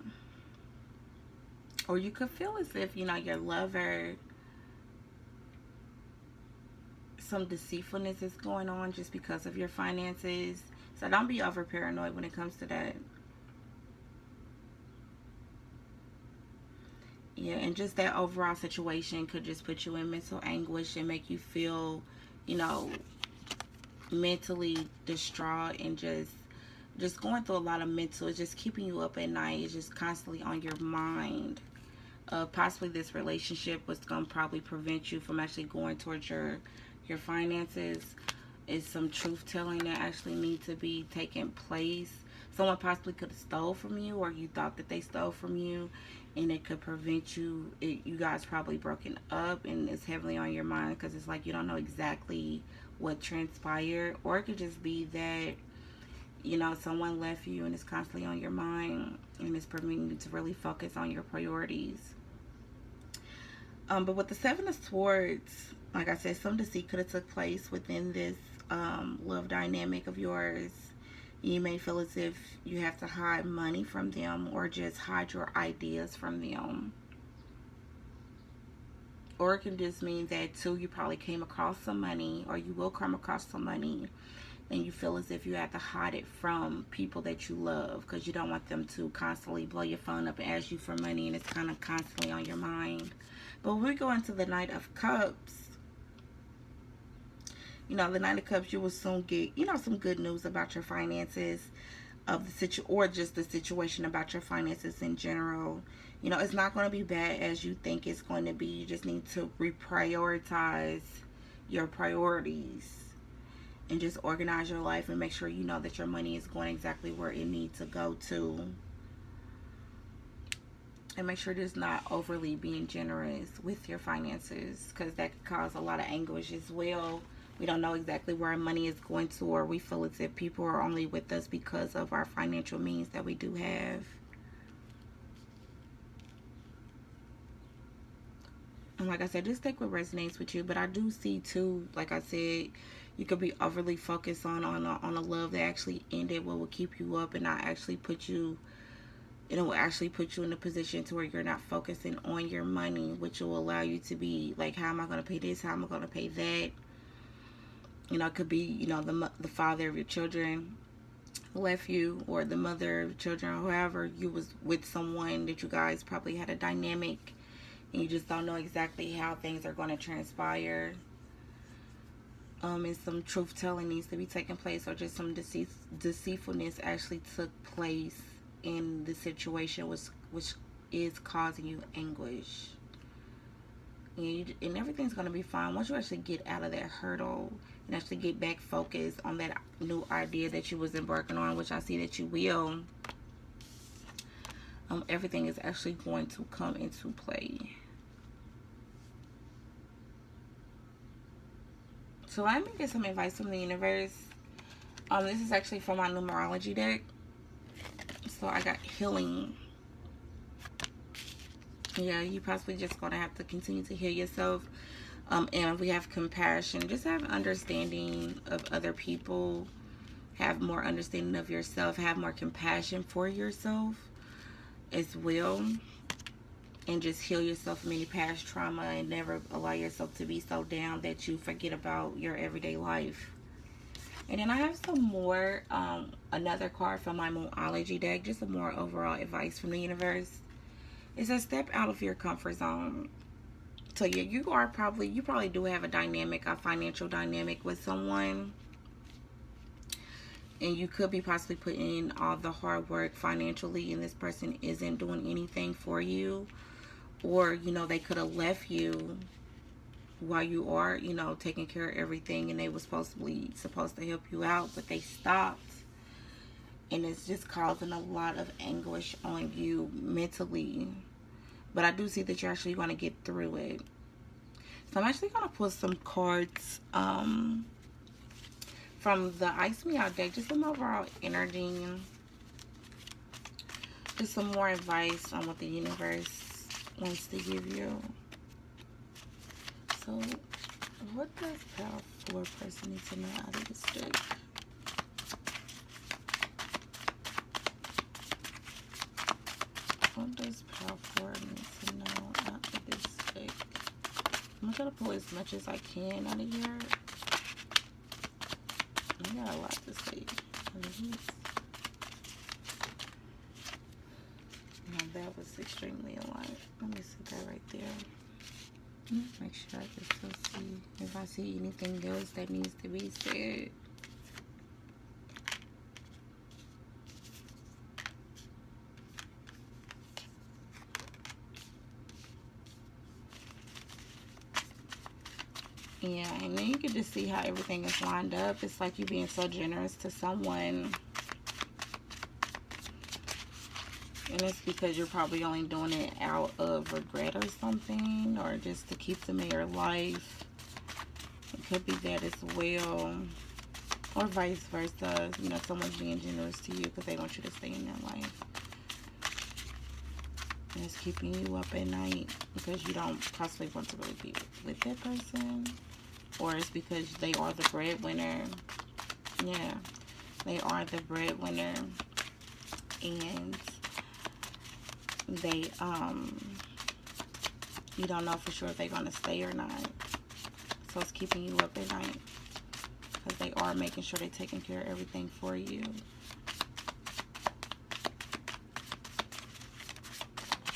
Or you could feel as if, your lover, some deceitfulness is going on just because of your finances. So don't be over paranoid when it comes to that. Yeah, and just that overall situation could just put you in mental anguish and make you feel, you know, mentally distraught, and just going through a lot of mental. It's just keeping you up at night. It's just constantly on your mind. Possibly this relationship was going to probably prevent you from actually going towards your finances. Is some truth telling that actually need to be taking place. Someone possibly could have stole from you, or you thought that they stole from you, and it could prevent you guys probably broken up, and it's heavily on your mind because it's like you don't know exactly what transpired. Or it could just be that, someone left you and it's constantly on your mind, and it's preventing you to really focus on your priorities. But with the Seven of Swords, like I said, some deceit could have took place within this love dynamic of yours. You may feel as if you have to hide money from them, or just hide your ideas from them. Or it can just mean that too, you probably came across some money, or you will come across some money, and you feel as if you have to hide it from people that you love because you don't want them to constantly blow your phone up and ask you for money, and it's kind of constantly on your mind. But when we go into the Knight of Cups, the Knight of Cups, you will soon get, some good news about your finances of or just the situation about your finances in general. It's not going to be bad as you think it's going to be. You just need to reprioritize your priorities and just organize your life, and make sure you know that your money is going exactly where it needs to go to. And make sure there's not overly being generous with your finances, because that could cause a lot of anguish as well. We don't know exactly where our money is going to, or we feel as if people are only with us because of our financial means that we do have. And like I said, just take what resonates with you. But I do see too, like I said, you could be overly focused on a love that actually ended, what will keep you up and not actually put you, it will actually put you in a position to where you're not focusing on your money, which will allow you to be like, how am I going to pay this? How am I going to pay that? You know, it could be, you know, the father of your children left you, or the mother of your children, or whoever, you was with someone that you guys probably had a dynamic, and you just don't know exactly how things are going to transpire. And some truth telling needs to be taking place, or just some deceitfulness actually took place in the situation, which is causing you anguish. And everything's going to be fine once you actually get out of that hurdle and actually get back focused on that new idea that you was embarking on, which I see that you will. Everything is actually going to come into play. So let me get some advice from the universe. This is actually from my numerology deck. So I got healing. Yeah, you possibly just going to have to continue to heal yourself. And we have compassion. Just have understanding of other people. Have more understanding of yourself. Have more compassion for yourself as well. And just heal yourself from any past trauma, and never allow yourself to be so down that you forget about your everyday life. And then I have some more, another card from my Monology deck, just some more overall advice from the universe. It says step out of your comfort zone. So yeah, you probably do have a dynamic, a financial dynamic with someone. And you could be possibly putting in all the hard work financially, and this person isn't doing anything for you. Or, you know, they could have left you while you are, you know, taking care of everything, and they were supposed to help you out, but they stopped. And it's just causing a lot of anguish on you mentally. But I do see that you're actually going to get through it. So I'm actually going to pull some cards from the Ice Me Out deck, just some overall energy. Just some more advice on what the universe wants to give you. So, what does Power 4 person need to know out of this deck? What does Power 4 need to know out of this deck? I'm going to try to pull as much as I can out of here. I got a lot to say. Now that was extremely a lot. Let me set that right there. Make sure I can still see if I see anything else that needs to be said. Yeah, and then you can just see how everything is lined up. It's like you being so generous to someone. And it's because you're probably only doing it out of regret or something, or just to keep them in your life. It could be that as well. Or vice versa. You know, someone's being generous to you because they want you to stay in their life. And it's keeping you up at night because you don't possibly want to really be with that person. Or it's because they are the breadwinner. Yeah, they are the breadwinner. And they, you don't know for sure if they're going to stay or not. So it's keeping you up at night. Because they are making sure they're taking care of everything for you.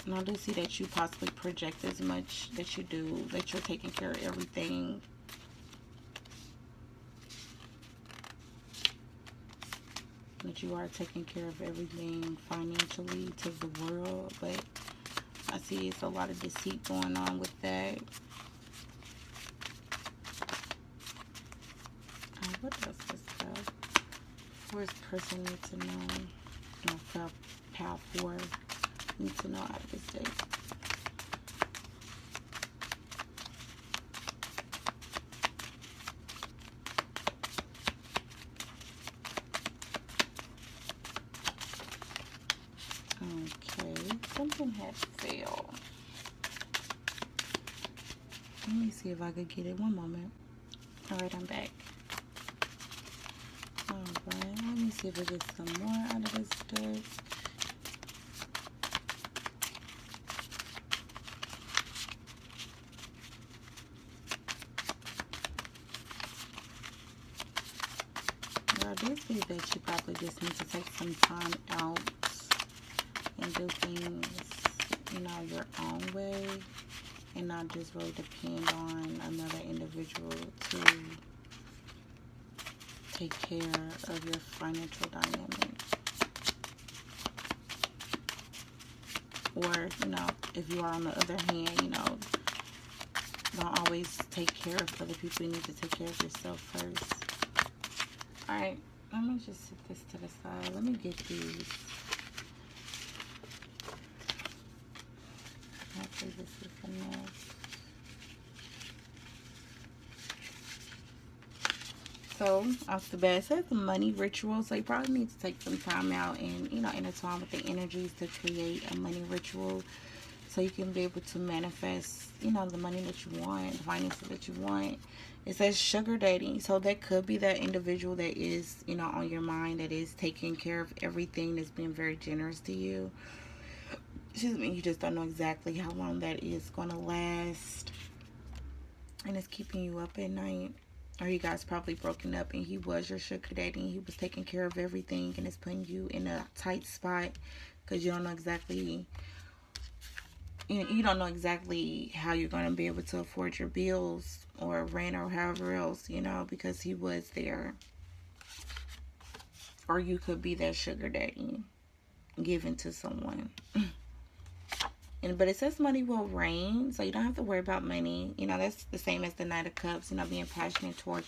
And I do see that you possibly project as much that you do, that you're taking care of everything. That you are taking care of everything financially to the world. But I see it's a lot of deceit going on with that. What else is that? Where's person need to know? No, Power 4 need to know out of this day. Okay, something had failed. Let me see if I could get it. One moment. Alright, I'm back. Alright, let me see if I get some more out of this deck. Well, I do see that you probably just need to take some time out and do things, your own way, and not just really depend on another individual to take care of your financial dynamic. Or, if you are on the other hand, don't always take care of other people. You need to take care of yourself first. Alright, let me just set this to the side. Let me get these. Hopefully this is enough. So, off the bat, it says money ritual. So, you probably need to take some time out and, intertwine with the energies to create a money ritual. So, you can be able to manifest, the money that you want, the finances that you want. It says sugar dating. So, that could be that individual that is, on your mind, that is taking care of everything, that's being very generous to you. Excuse me, you just don't know exactly how long that is going to last. And it's keeping you up at night. Or you guys probably broken up and he was your sugar daddy and he was taking care of everything and it's putting you in a tight spot because you don't know exactly, you don't know exactly how you're going to be able to afford your bills or rent or however else, because he was there. Or you could be that sugar daddy given to someone. But it says money will rain, so you don't have to worry about money. That's the same as the Knight of Cups, being passionate towards,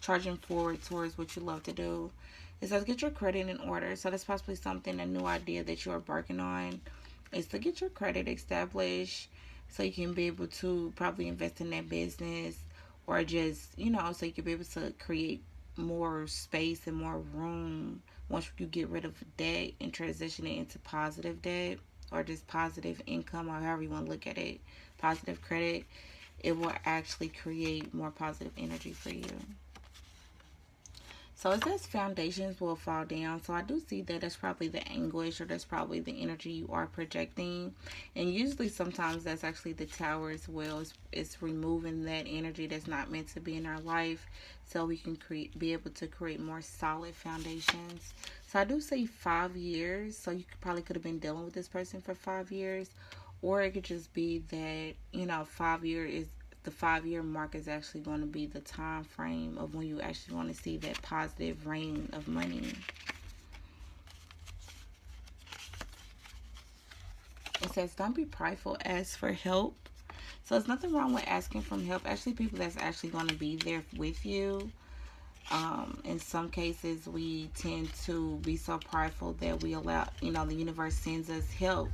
charging forward towards what you love to do. It says get your credit in order. So that's possibly something, a new idea that you're embarking on, is to get your credit established so you can be able to probably invest in that business, or just, so you can be able to create more space and more room once you get rid of debt and transition it into positive debt, or just positive income, or however you want to look at it, positive credit. It will actually create more positive energy for you. So it says foundations will fall down. So I do see that that's probably the anguish, or that's probably the energy you are projecting. And usually sometimes that's actually the tower as well. It's removing that energy that's not meant to be in our life, so we can be able to create more solid foundations. So I do say 5 years. So you probably could have been dealing with this person for 5 years. Or it could just be that, 5 years is the 5-year mark is actually going to be the time frame of when you actually want to see that positive rain of money. It says don't be prideful, ask for help. So there's nothing wrong with asking for help. Actually, people that's actually going to be there with you. In some cases, we tend to be so prideful that we allow, the universe sends us help.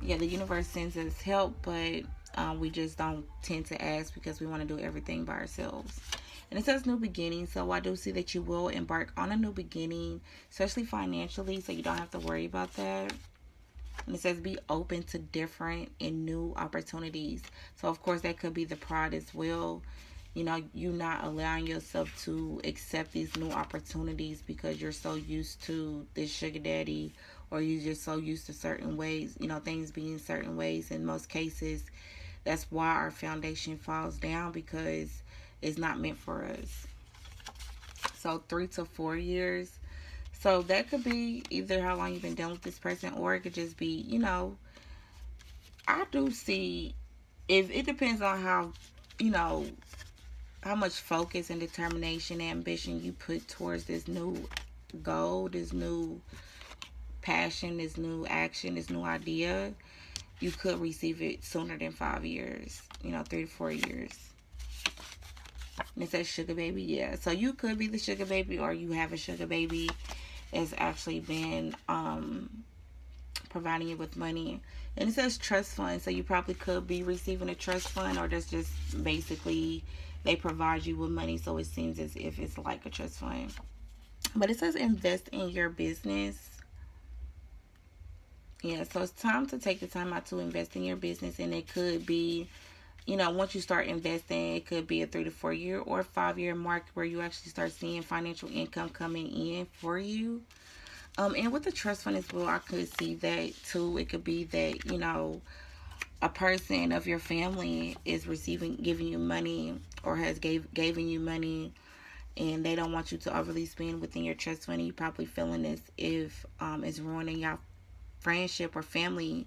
Yeah, the universe sends us help, but we just don't tend to ask because we want to do everything by ourselves. And it says new beginning, so I do see that you will embark on a new beginning, especially financially, so you don't have to worry about that. And it says be open to different and new opportunities. So of course that could be the pride as well. You not allowing yourself to accept these new opportunities because you're so used to this sugar daddy, or you're just so used to certain ways, things being certain ways. In most cases, that's why our foundation falls down, because it's not meant for us. So 3 to 4 years. So that could be either how long you've been dealing with this person, or it could just be, I do see, if it depends on how, how much focus and determination and ambition you put towards this new goal, this new passion, this new action, this new idea. You could receive it sooner than 5 years, 3 to 4 years. And it says sugar baby, yeah. So you could be the sugar baby, or you have a sugar baby that's actually been providing you with money. And it says trust fund, so you probably could be receiving a trust fund, or that's just basically they provide you with money, so it seems as if it's like a trust fund. But it says invest in your business. Yeah, so it's time to take the time out to invest in your business, and it could be, once you start investing, it could be a 3 to 4 year or 5 year mark where you actually start seeing financial income coming in for you. And with the trust fund as well, I could see that too. It could be that, a person of your family is giving you money, or has given you money, and they don't want you to overly spend within your trust fund. You probably feeling as if it's ruining your friendship or family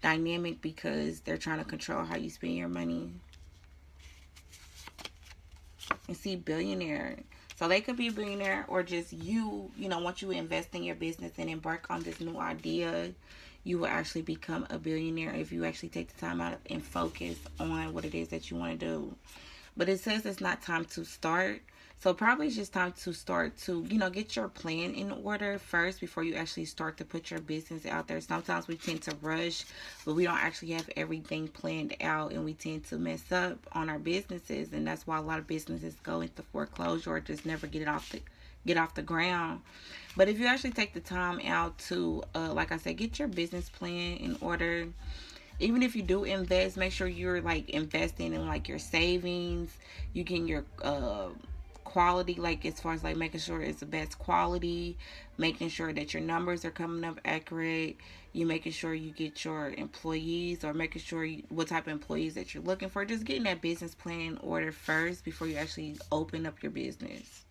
dynamic because they're trying to control how you spend your money. And see, billionaire. So they could be a billionaire, or just you, once you invest in your business and embark on this new idea, you will actually become a billionaire if you actually take the time out and focus on what it is that you want to do. But it says it's not time to start. So probably it's just time to start to, get your plan in order first before you actually start to put your business out there. Sometimes we tend to rush, but we don't actually have everything planned out, and we tend to mess up on our businesses, and that's why a lot of businesses go into foreclosure or just never get off the ground. But if you actually take the time out to, like I said, get your business plan in order. Even if you do invest, make sure you're like investing in like your savings. You getting your quality, like as far as like making sure it's the best quality, making sure that your numbers are coming up accurate. You making sure you get your employees, or making sure what type of employees that you're looking for. Just getting that business plan in order first before you actually open up your business.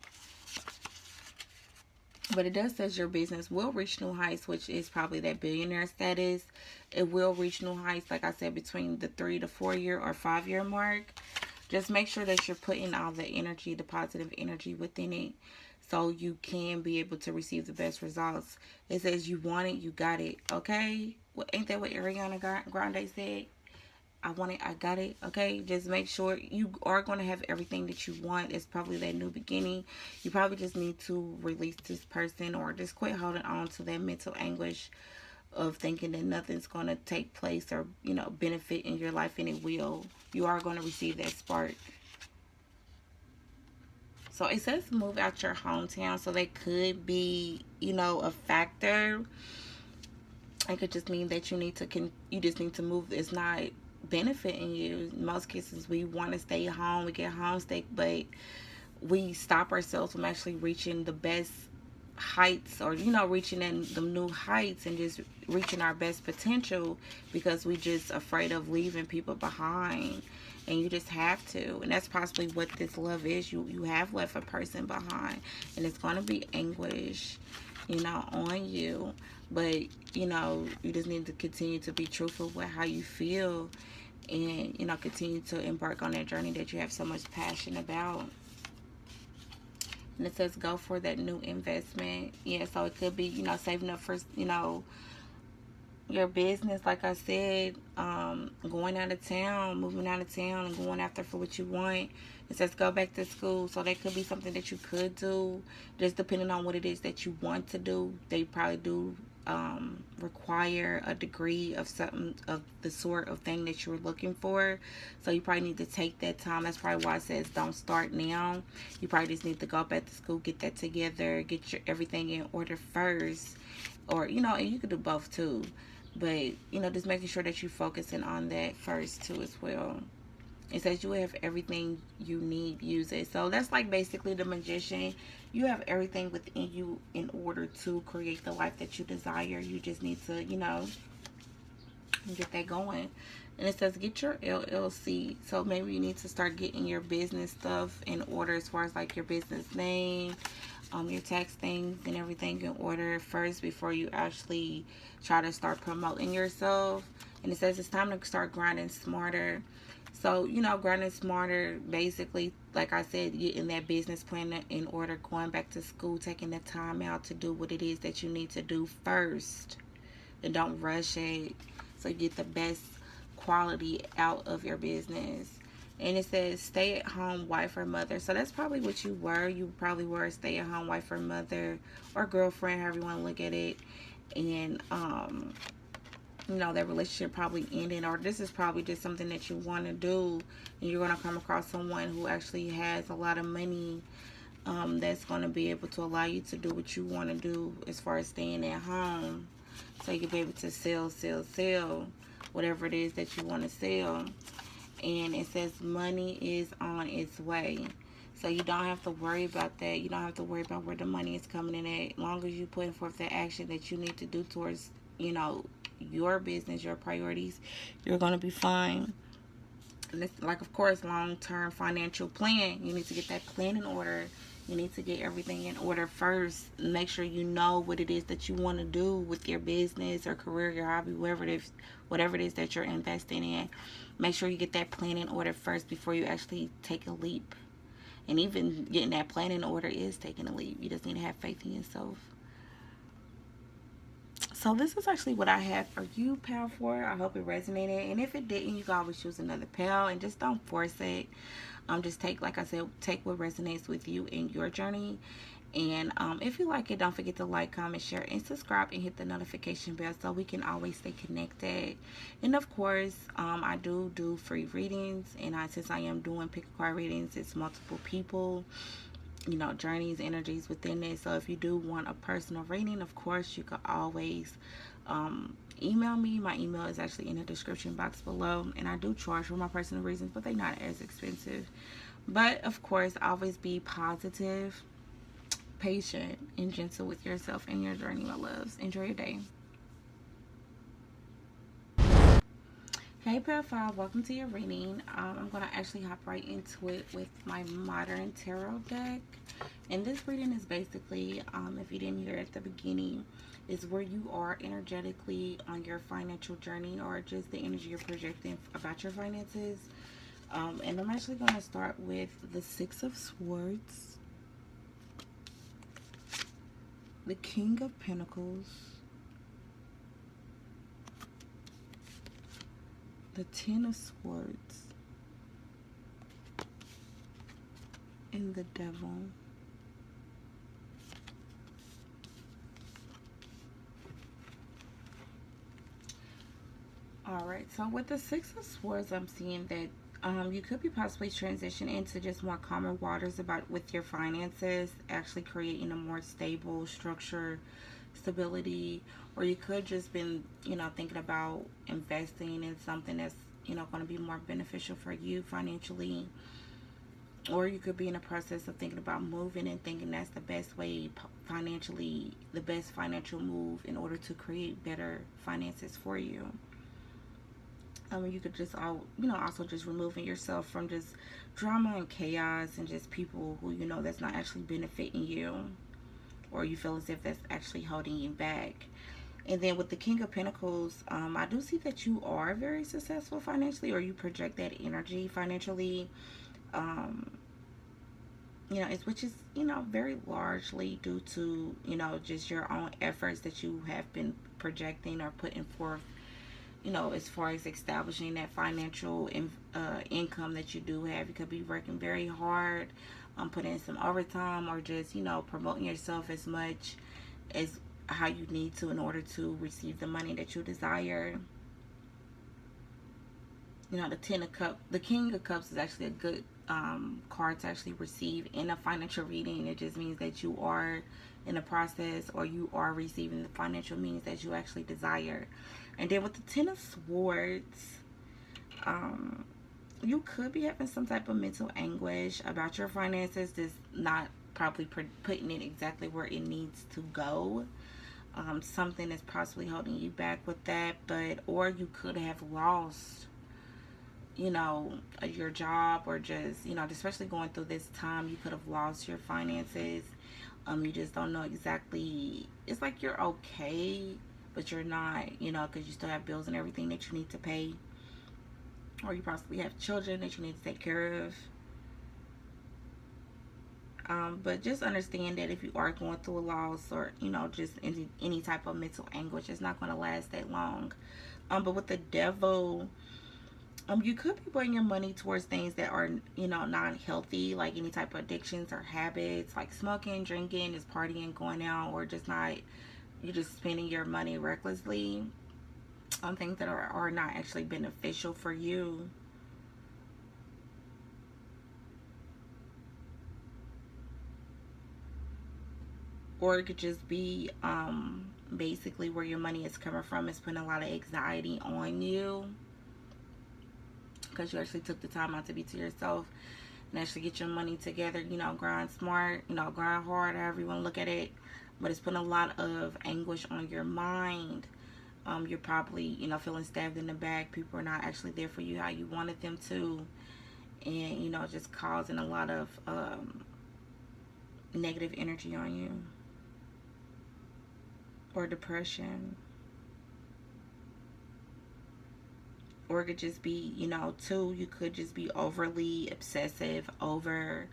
But it does says your business will reach new heights, which is probably that billionaire status. It will reach new heights, like I said, between the 3 to 4 year or 5 year mark. Just make sure that you're putting all the energy, the positive energy within it, so you can be able to receive the best results. It says you want it, you got it. Okay? Well, ain't that what Ariana Grande said? I want it, I got it. Okay, just make sure you are going to have everything that you want. It's probably that new beginning. You probably just need to release this person, or just quit holding on to that mental anguish of thinking that nothing's going to take place or, benefit in your life, and it will. You are going to receive that spark. So it says move out your hometown. So that could be, a factor. It could just mean that you just need to move. It's not benefiting you. In most cases, we want to stay home. We get homesick, but we stop ourselves from actually reaching the best heights, or reaching in the new heights and just reaching our best potential, because we just afraid of leaving people behind. And you just have to, and that's possibly what this love is. You have left a person behind, and it's going to be anguish, on you. But you just need to continue to be truthful with how you feel, and continue to embark on that journey that you have so much passion about. And it says go for that new investment. Yeah, so it could be, saving up for, your business, like I said, going out of town, moving out of town, and going after for what you want. It says go back to school. So that could be something that you could do, just depending on what it is that you want to do. They probably do require a degree of something of the sort of thing that you're looking for. So you probably need to take that time. That's probably why it says don't start now. You probably just need to go back to school, get that together, get your everything in order first. Or, and you could do both too. But, just making sure that you're focusing on that first too as well. It says you have everything you need, use it. So that's like basically the magician. You have everything within you in order to create the life that you desire. You just need to, get that going. And it says get your LLC. So maybe you need to start getting your business stuff in order, as far as like your business name, your tax things and everything in order first before you actually try to start promoting yourself. And it says it's time to start grinding smarter. So, grinding smarter, basically, like I said, getting that business plan in order, going back to school, taking the time out to do what it is that you need to do first. And don't rush it. So you get the best quality out of your business. And it says stay at home wife or mother. So that's probably what you were. You probably were a stay at home wife or mother, or girlfriend, however you want to look at it. And that relationship probably ended, or this is probably just something that you want to do, and you're going to come across someone who actually has a lot of money, that's going to be able to allow you to do what you want to do as far as staying at home. So you can be able to sell whatever it is that you want to sell. And it says money is on its way. So you don't have to worry about that. You don't have to worry about where the money is coming in at. As long as you put forth the action that you need to do towards, your business, your priorities, you're going to be fine. And it's like, of course, long-term financial plan. You need to get that plan in order. You need to get everything in order first. Make sure you know what it is that you want to do with your business or career, your hobby, whatever it is that you're investing in. Make sure you get that plan in order first before you actually take a leap. And even getting that plan in order is taking a leap. You just need to have faith in yourself. So this is actually what I have for you, pal 4. I hope it resonated. And if it didn't, you can always choose another pal and just don't force it. Just take, like I said, take what resonates with you in your journey. And if you like it, don't forget to like, comment, share, and subscribe, and hit the notification bell so we can always stay connected. And of course, I do free readings, and since I am doing pick a card readings, it's multiple people, journeys, energies within it. So if you do want a personal reading, of course, you can always email me. My email is actually in the description box below, and I do charge for my personal reasons, but they're not as expensive. But of course, always be positive, patient, and gentle with yourself and your journey, my loves. Enjoy your day. Hey, Pal 5, welcome to your reading. I'm going to actually hop right into it with my modern tarot deck. And this reading is basically, if you didn't hear at the beginning, is where you are energetically on your financial journey, or just the energy you're projecting about your finances. And I'm actually going to start with the Six of Swords, the King of Pentacles, the Ten of Swords, and the Devil. Alright, so with the Six of Swords, I'm seeing that you could be possibly transitioning into just more calmer waters with your finances, actually creating a more stable structure, stability, or you could just been, thinking about investing in something that's, going to be more beneficial for you financially. Or you could be in the process of thinking about moving and thinking that's the best way financially, the best financial move in order to create better finances for you. You could just also just removing yourself from just drama and chaos and just people who that's not actually benefiting you, or you feel as if that's actually holding you back. And then with the King of Pentacles, I do see that you are very successful financially, or you project that energy financially. Which is very largely due to just your own efforts that you have been projecting or putting forth, as far as establishing that financial income that you do have. You could be working very hard, putting in some overtime, or just, promoting yourself as much as how you need to in order to receive the money that you desire. The King of Cups is actually a good card to actually receive in a financial reading. It just means that you are in a process, or you are receiving the financial means that you actually desire. And then with the Ten of Swords, you could be having some type of mental anguish about your finances, just not probably putting it exactly where it needs to go. Something is possibly holding you back with that, or you could have lost your job, or just especially going through this time, you could have lost your finances. You just don't know exactly. It's like you're okay, but you're not, because you still have bills and everything that you need to pay, or you possibly have children that you need to take care of. But just understand that if you are going through a loss, or just any type of mental anguish, it's not going to last that long. But with the Devil, you could be putting your money towards things that are, not healthy, like any type of addictions or habits, like smoking, drinking, just partying, going out, or just not, you're just spending your money recklessly on things that are not actually beneficial for you. Or it could just be, basically where your money is coming from is putting a lot of anxiety on you, because you actually took the time out to be to yourself and actually get your money together. Grind smart, grind hard, however you want to look at it. But it's putting a lot of anguish on your mind. You're probably, feeling stabbed in the back. People are not actually there for you how you wanted them to. And, just causing a lot of negative energy on you. Or depression. Or it could just be, too, you could just be overly obsessive over,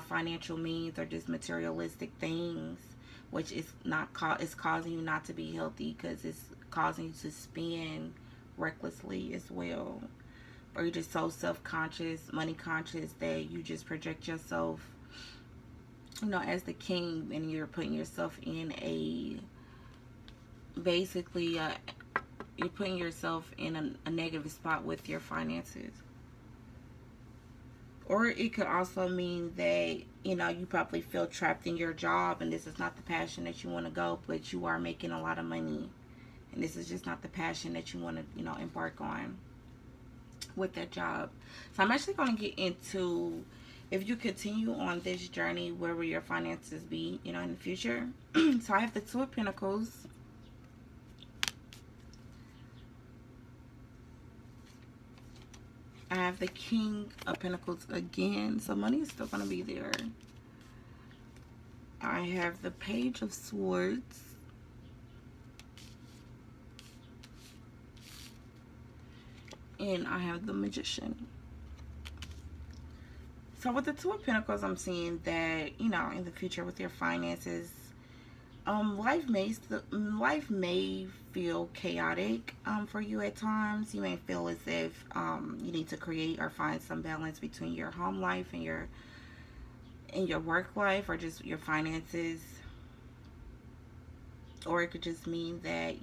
financial means or just materialistic things, which is not it's causing you not to be healthy, because it's causing you to spend recklessly as well. Or you're just so self-conscious, money conscious, that you just project yourself, as the king, and you're putting yourself in a, basically, you're putting yourself in a negative spot with your finances. Or it could also mean that, you probably feel trapped in your job, and this is not the passion that you want to go, but you are making a lot of money. And this is just not the passion that you want to, embark on with that job. So I'm actually going to get into, if you continue on this journey, where will your finances be, in the future? So I have the Two of Pentacles. I have the King of Pentacles again, so money is still going to be there. I have the Page of Swords. And I have the Magician. So with the Two of Pentacles, I'm seeing that, in the future with your finances, life may feel chaotic for you at times. You may feel as if you need to create or find some balance between your home life and your work life, or just your finances. Or it could just mean that,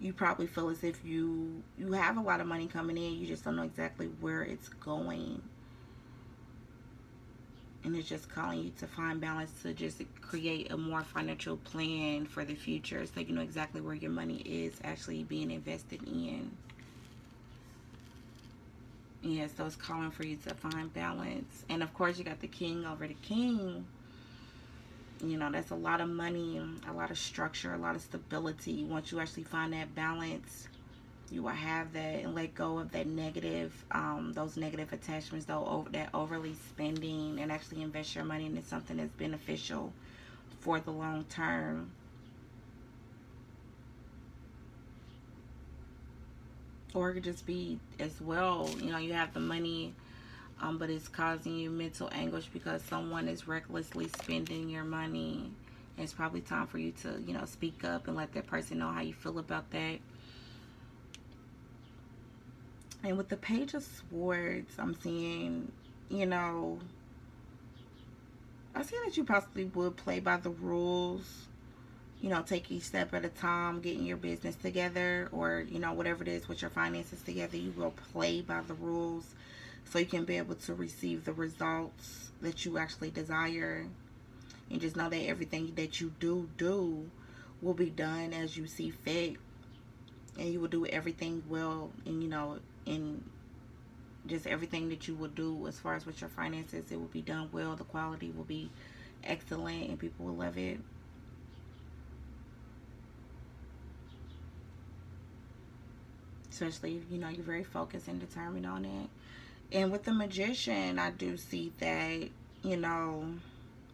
you probably feel as if you have a lot of money coming in, you just don't know exactly where it's going. And it's just calling you to find balance, to just create a more financial plan for the future, so you know exactly where your money is actually being invested in. Yeah, so it's calling for you to find balance. And of course, you got the King over the King. That's a lot of money, a lot of structure, a lot of stability. Once you actually find that balance, you will have that and let go of that negative, those negative attachments, though, that overly spending, and actually invest your money into something that's beneficial for the long term. Or it could just be as well, you have the money, but it's causing you mental anguish because someone is recklessly spending your money. And it's probably time for you to, speak up and let that person know how you feel about that. And with the Page of Swords, I'm seeing, I see that you possibly would play by the rules. Take each step at a time, getting your business together, or, whatever it is with your finances together, you will play by the rules, so you can be able to receive the results that you actually desire. And just know that everything that you do will be done as you see fit. And you will do everything well, and, in just everything that you will do as far as with your finances, it will be done well. The quality will be excellent, and people will love it. Especially if, you're very focused and determined on it. And with the Magician, I do see that,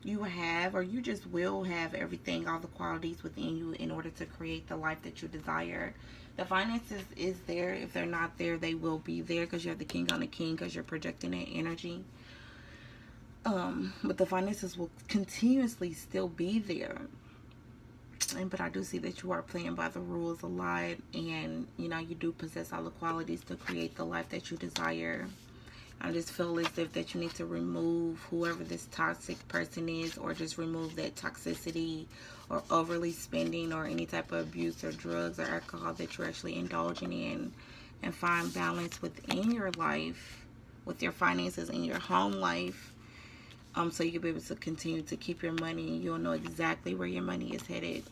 you have, or you just will have everything, all the qualities within you in order to create the life that you desire. The finances is there. If they're not there, they will be there, because you have the King on the King, because you're projecting that energy. But the finances will continuously still be there. But I do see that you are playing by the rules a lot, and you do possess all the qualities to create the life that you desire. I just feel as if that you need to remove whoever this toxic person is, or just remove that toxicity or overly spending or any type of abuse or drugs or alcohol that you're actually indulging in, and find balance within your life, with your finances and your home life. So you'll be able to continue to keep your money. You'll know exactly where your money is headed.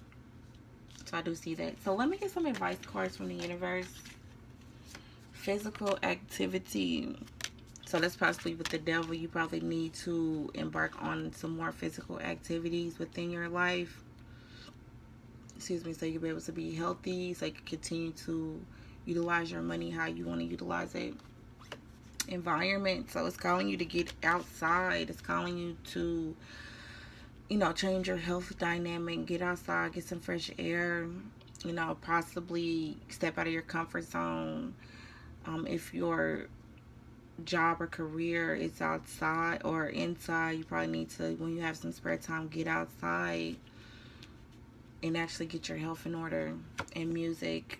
So I do see that. So let me get some advice cards from the universe. Physical activity. So that's possibly with the devil. You probably need to embark on some more physical activities within your life. Excuse me. So you'll be able to be healthy. So you can continue to utilize your money how you want to utilize it. Environment. So it's calling you to get outside. It's calling you to, change your health dynamic. Get outside. Get some fresh air. Possibly step out of your comfort zone. If your job or career is outside or inside, you probably need to, when you have some spare time, get outside and actually get your health in order. And music.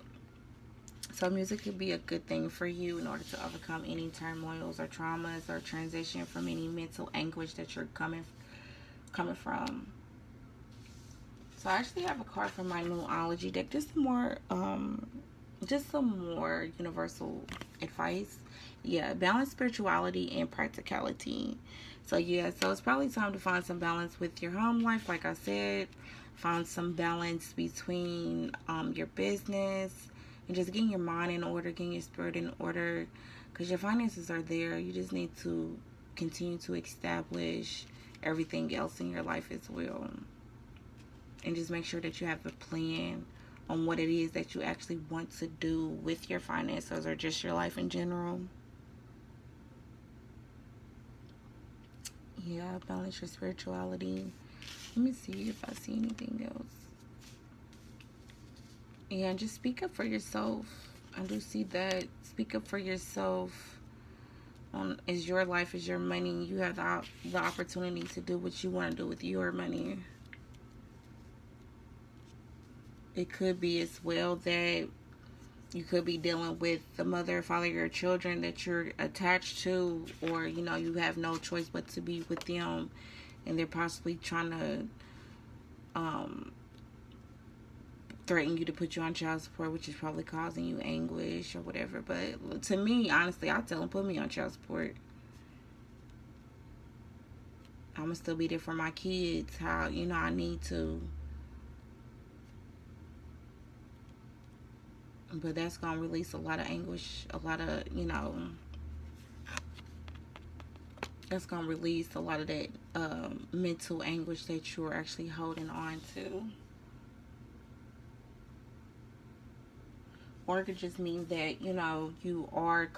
So music could be a good thing for you in order to overcome any turmoils or traumas or transition from any mental anguish that you're coming from. So I actually have a card from my numerology deck. Just some more universal advice. Yeah, balance spirituality and practicality. So yeah, so it's probably time to find some balance with your home life. Like I said, find some balance between your business and just getting your mind in order, getting your spirit in order, because your finances are there. You just need to continue to establish everything else in your life as well, and just make sure that you have a plan on what it is that you actually want to do with your finances or just your life in general. Yeah, balance your spirituality. Let me see if I see anything else. Yeah, just speak up for yourself. I do see that. Speak up for yourself. Is your life, is your money. You have the opportunity to do what you want to do with your money. It could be as well that you could be dealing with the mother or father of your children that you're attached to, or you have no choice but to be with them, and they're possibly trying to threaten you to put you on child support, which is probably causing you anguish or whatever. But to me, honestly, I'll tell them, put me on child support. I'm gonna still be there for my kids how I need to. But that's gonna release a lot of anguish, a lot of that's gonna release a lot of that mental anguish that you're actually holding on to. Or it could just mean that you are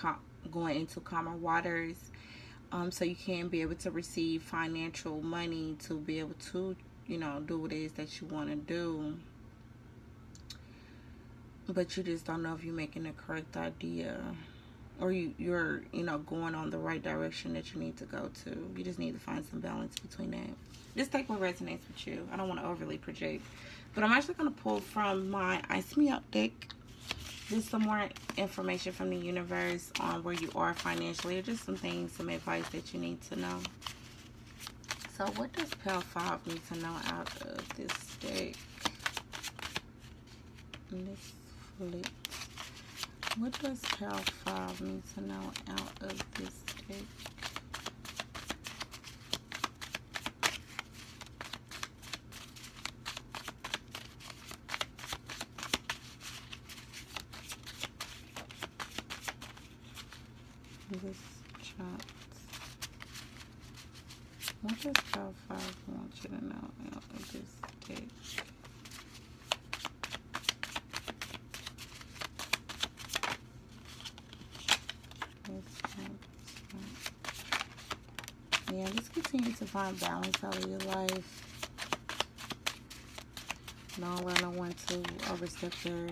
going into calmer waters, so you can be able to receive financial money to be able to do what it is that you want to do, but you just don't know if you're making the correct idea, or you're going on the right direction that you need to go to. You just need to find some balance between that. Just take what resonates with you. I don't want to overly project, but I'm actually going to pull from my Ice Me Up deck just some more information from the universe on where you are financially, or just some things, some advice that you need to know. So what does Pale 5 need to know out of this deck? Let's flip. What does Pale 5 need to know out of this deck? This chart. What does Pale 5 want you to know out of this deck? Yeah, just continue to find balance out of your life. Don't allow no one to overstep their,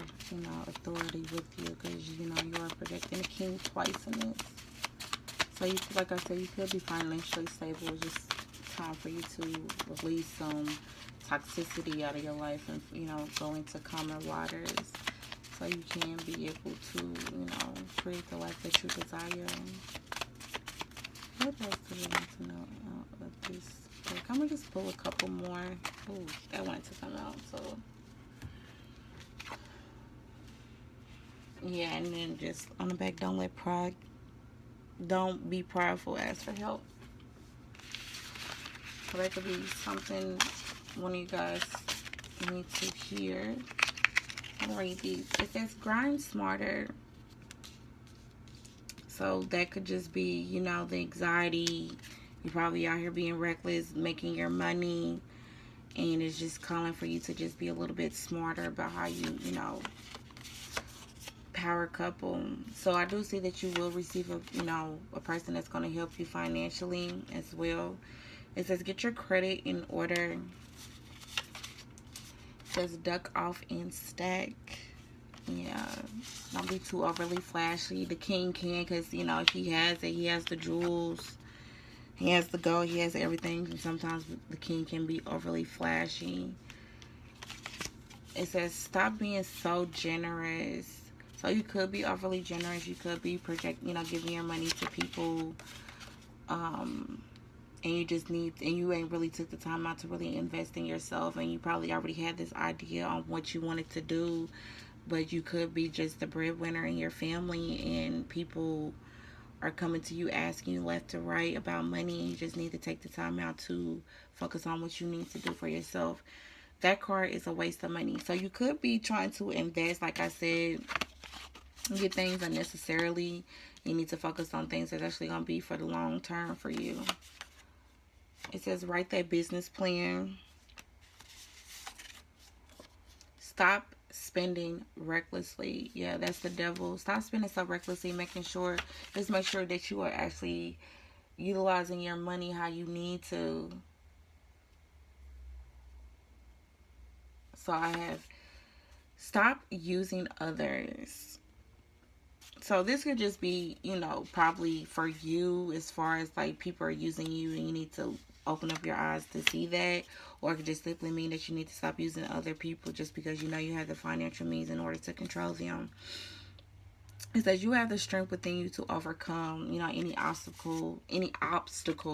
authority with you, because, you are protecting the king twice in this. So, like I said, you could be financially stable. It's just time for you to release some toxicity out of your life and, go into calmer waters, so you can be able to, create the life that you desire. What else do we need to know out of this book? I'm going to just pull a couple more. Oh, that wanted to come out, so. Yeah, and then just on the back, don't be prideful, ask for help. So that could be something one of you guys need to hear. I'll read these. It says grind smarter. So that could just be, you know, the anxiety. You're probably out here being reckless, making your money, and it's just calling for you to just be a little bit smarter about how you know, power couple. So I do see that you will receive a person that's going to help you financially as well. It says get your credit in order. It says duck off and stack. Yeah, don't be too overly flashy. The king can, because, you know, if he has it, he has the jewels, he has the gold, he has everything. And sometimes the king can be overly flashy. It says stop being so generous. So you could be overly generous. You could be giving your money to people, and you just need, and you ain't really took the time out to really invest in yourself, and you probably already had this idea on what you wanted to do, but you could be just the breadwinner in your family, and people are coming to you asking you left to right about money, and you just need to take the time out to focus on what you need to do for yourself. That card is a waste of money. So you could be trying to invest, like I said, get things unnecessarily. You need to focus on things that's actually going to be for the long term for you. It says write that business plan. Stop spending recklessly. Yeah, that's the devil. Stop spending so recklessly, just make sure that you are actually utilizing your money how you need to. So I have stop using others. So this could just be, you know, probably for you, as far as like people are using you and you need to open up your eyes to see that. Or it could just simply mean that you need to stop using other people just because you know you have the financial means in order to control them. It says you have the strength within you to overcome, you know, any obstacle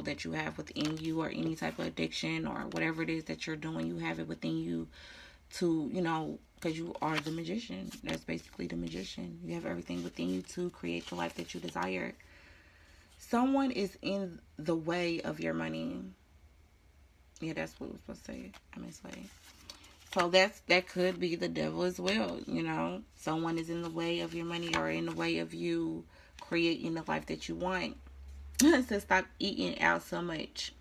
that you have within you, or any type of addiction or whatever it is that you're doing. You have it within you to, you know, because you are the magician. That's basically the magician. You have everything within you to create the life that you desire. Someone is in the way of your money. Yeah, that's what it was supposed to say. I mislay. So that could be the devil as well, you know. Someone is in the way of your money, or in the way of you creating the life that you want. It says stop eating out so much.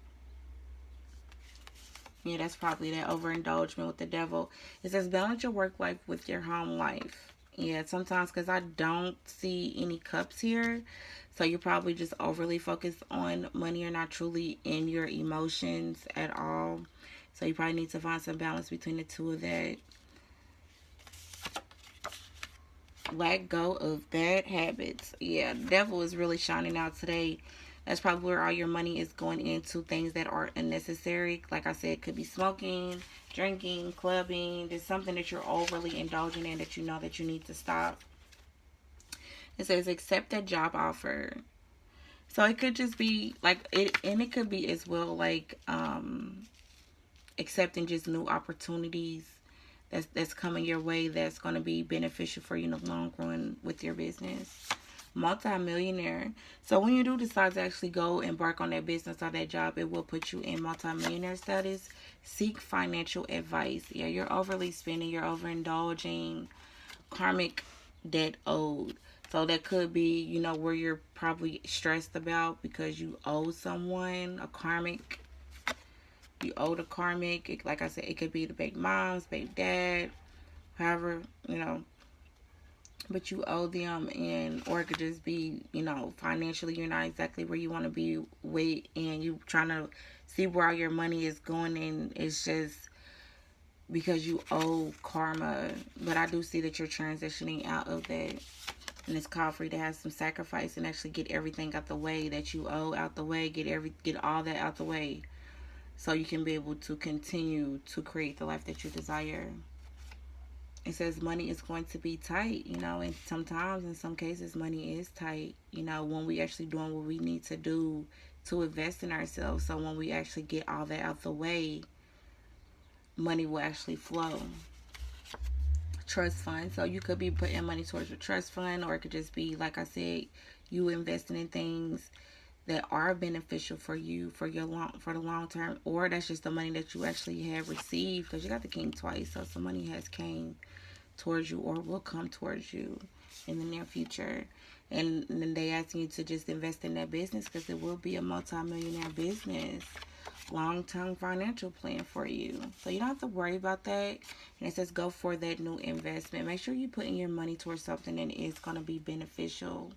Yeah, that's probably that overindulgence with the devil. It says balance your work life with your home life. Yeah, sometimes, because I don't see any cups here. So you're probably just overly focused on money. You're not truly in your emotions at all. So you probably need to find some balance between the two of that. Let go of bad habits. Yeah, the devil is really shining out today. That's probably where all your money is going into, things that are unnecessary. Like I said, it could be smoking, drinking, clubbing. There's something that you're overly indulging in that you know that you need to stop. It says accept that job offer. So it could just be like it, and it could be as well like accepting just new opportunities that's coming your way, that's going to be beneficial for you in the long run with your business. Multi-millionaire. So when you do decide to actually go embark on that business or that job, it will put you in multi-millionaire status. Seek financial advice. Yeah, you're overly spending, you're overindulging. Karmic debt owed. So that could be, you know, where you're probably stressed about because you owe someone a karmic. You owe the karmic. Like I said, it could be the baby moms, baby dad, however, you know, but you owe them, and or it could just be, you know, financially you're not exactly where you want to be with, and you trying to see where all your money is going, and it's just because you owe karma. But I do see that you're transitioning out of that, and it's called for you to have some sacrifice and actually get everything out the way that you owe out the way, get all that out the way, so you can be able to continue to create the life that you desire. It says money is going to be tight, you know, and sometimes in some cases money is tight, you know, when we actually doing what we need to do to invest in ourselves. So when we actually get all that out the way, money will actually flow. Trust fund. So you could be putting money towards your trust fund, or it could just be, like I said, you investing in things that are beneficial for you for the long term, or that's just the money that you actually have received, because you got the king twice, so some money has came towards you or will come towards you in the near future. And then they asking you to just invest in that business because it will be a multi-millionaire business, long-term financial plan for you. So you don't have to worry about that. And it says go for that new investment. Make sure you put in your money towards something that is going to be beneficial,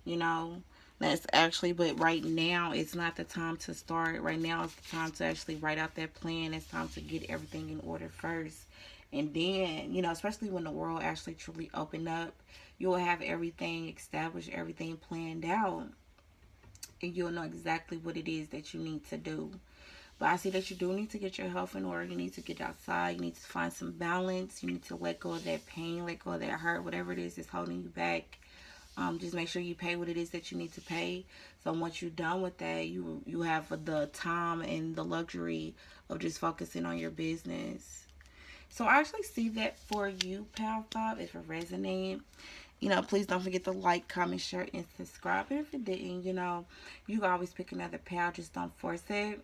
you know. That's actually, but right now it's not the time to start. Right now it's the time to actually write out that plan. It's time to get everything in order first. And then, especially when the world actually truly open up, you'll have everything established, everything planned out, and you'll know exactly what it is that you need to do. But I see that you do need to get your health in order. You need to get outside. You need to find some balance. You need to let go of that pain, let go of that hurt, whatever it is that's holding you back. Just make sure you pay what it is that you need to pay. So once you're done with that, you have the time and the luxury of just focusing on your business. So I actually see that for you, Pal 5, if it resonates. Please don't forget to like, comment, share, and subscribe. And if it didn't, you can always pick another pal. Just don't force it.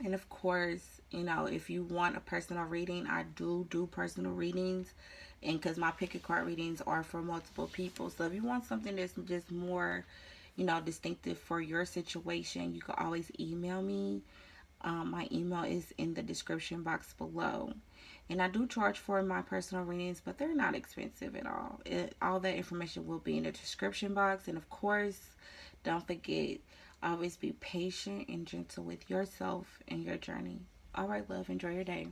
And of course, if you want a personal reading, I do personal readings. And because my pick a card readings are for multiple people. So if you want something that's just more, distinctive for your situation, you can always email me. My email is in the description box below. And I do charge for my personal readings, but they're not expensive at all. All that information will be in the description box. And of course, don't forget, always be patient and gentle with yourself and your journey. All right, love, enjoy your day.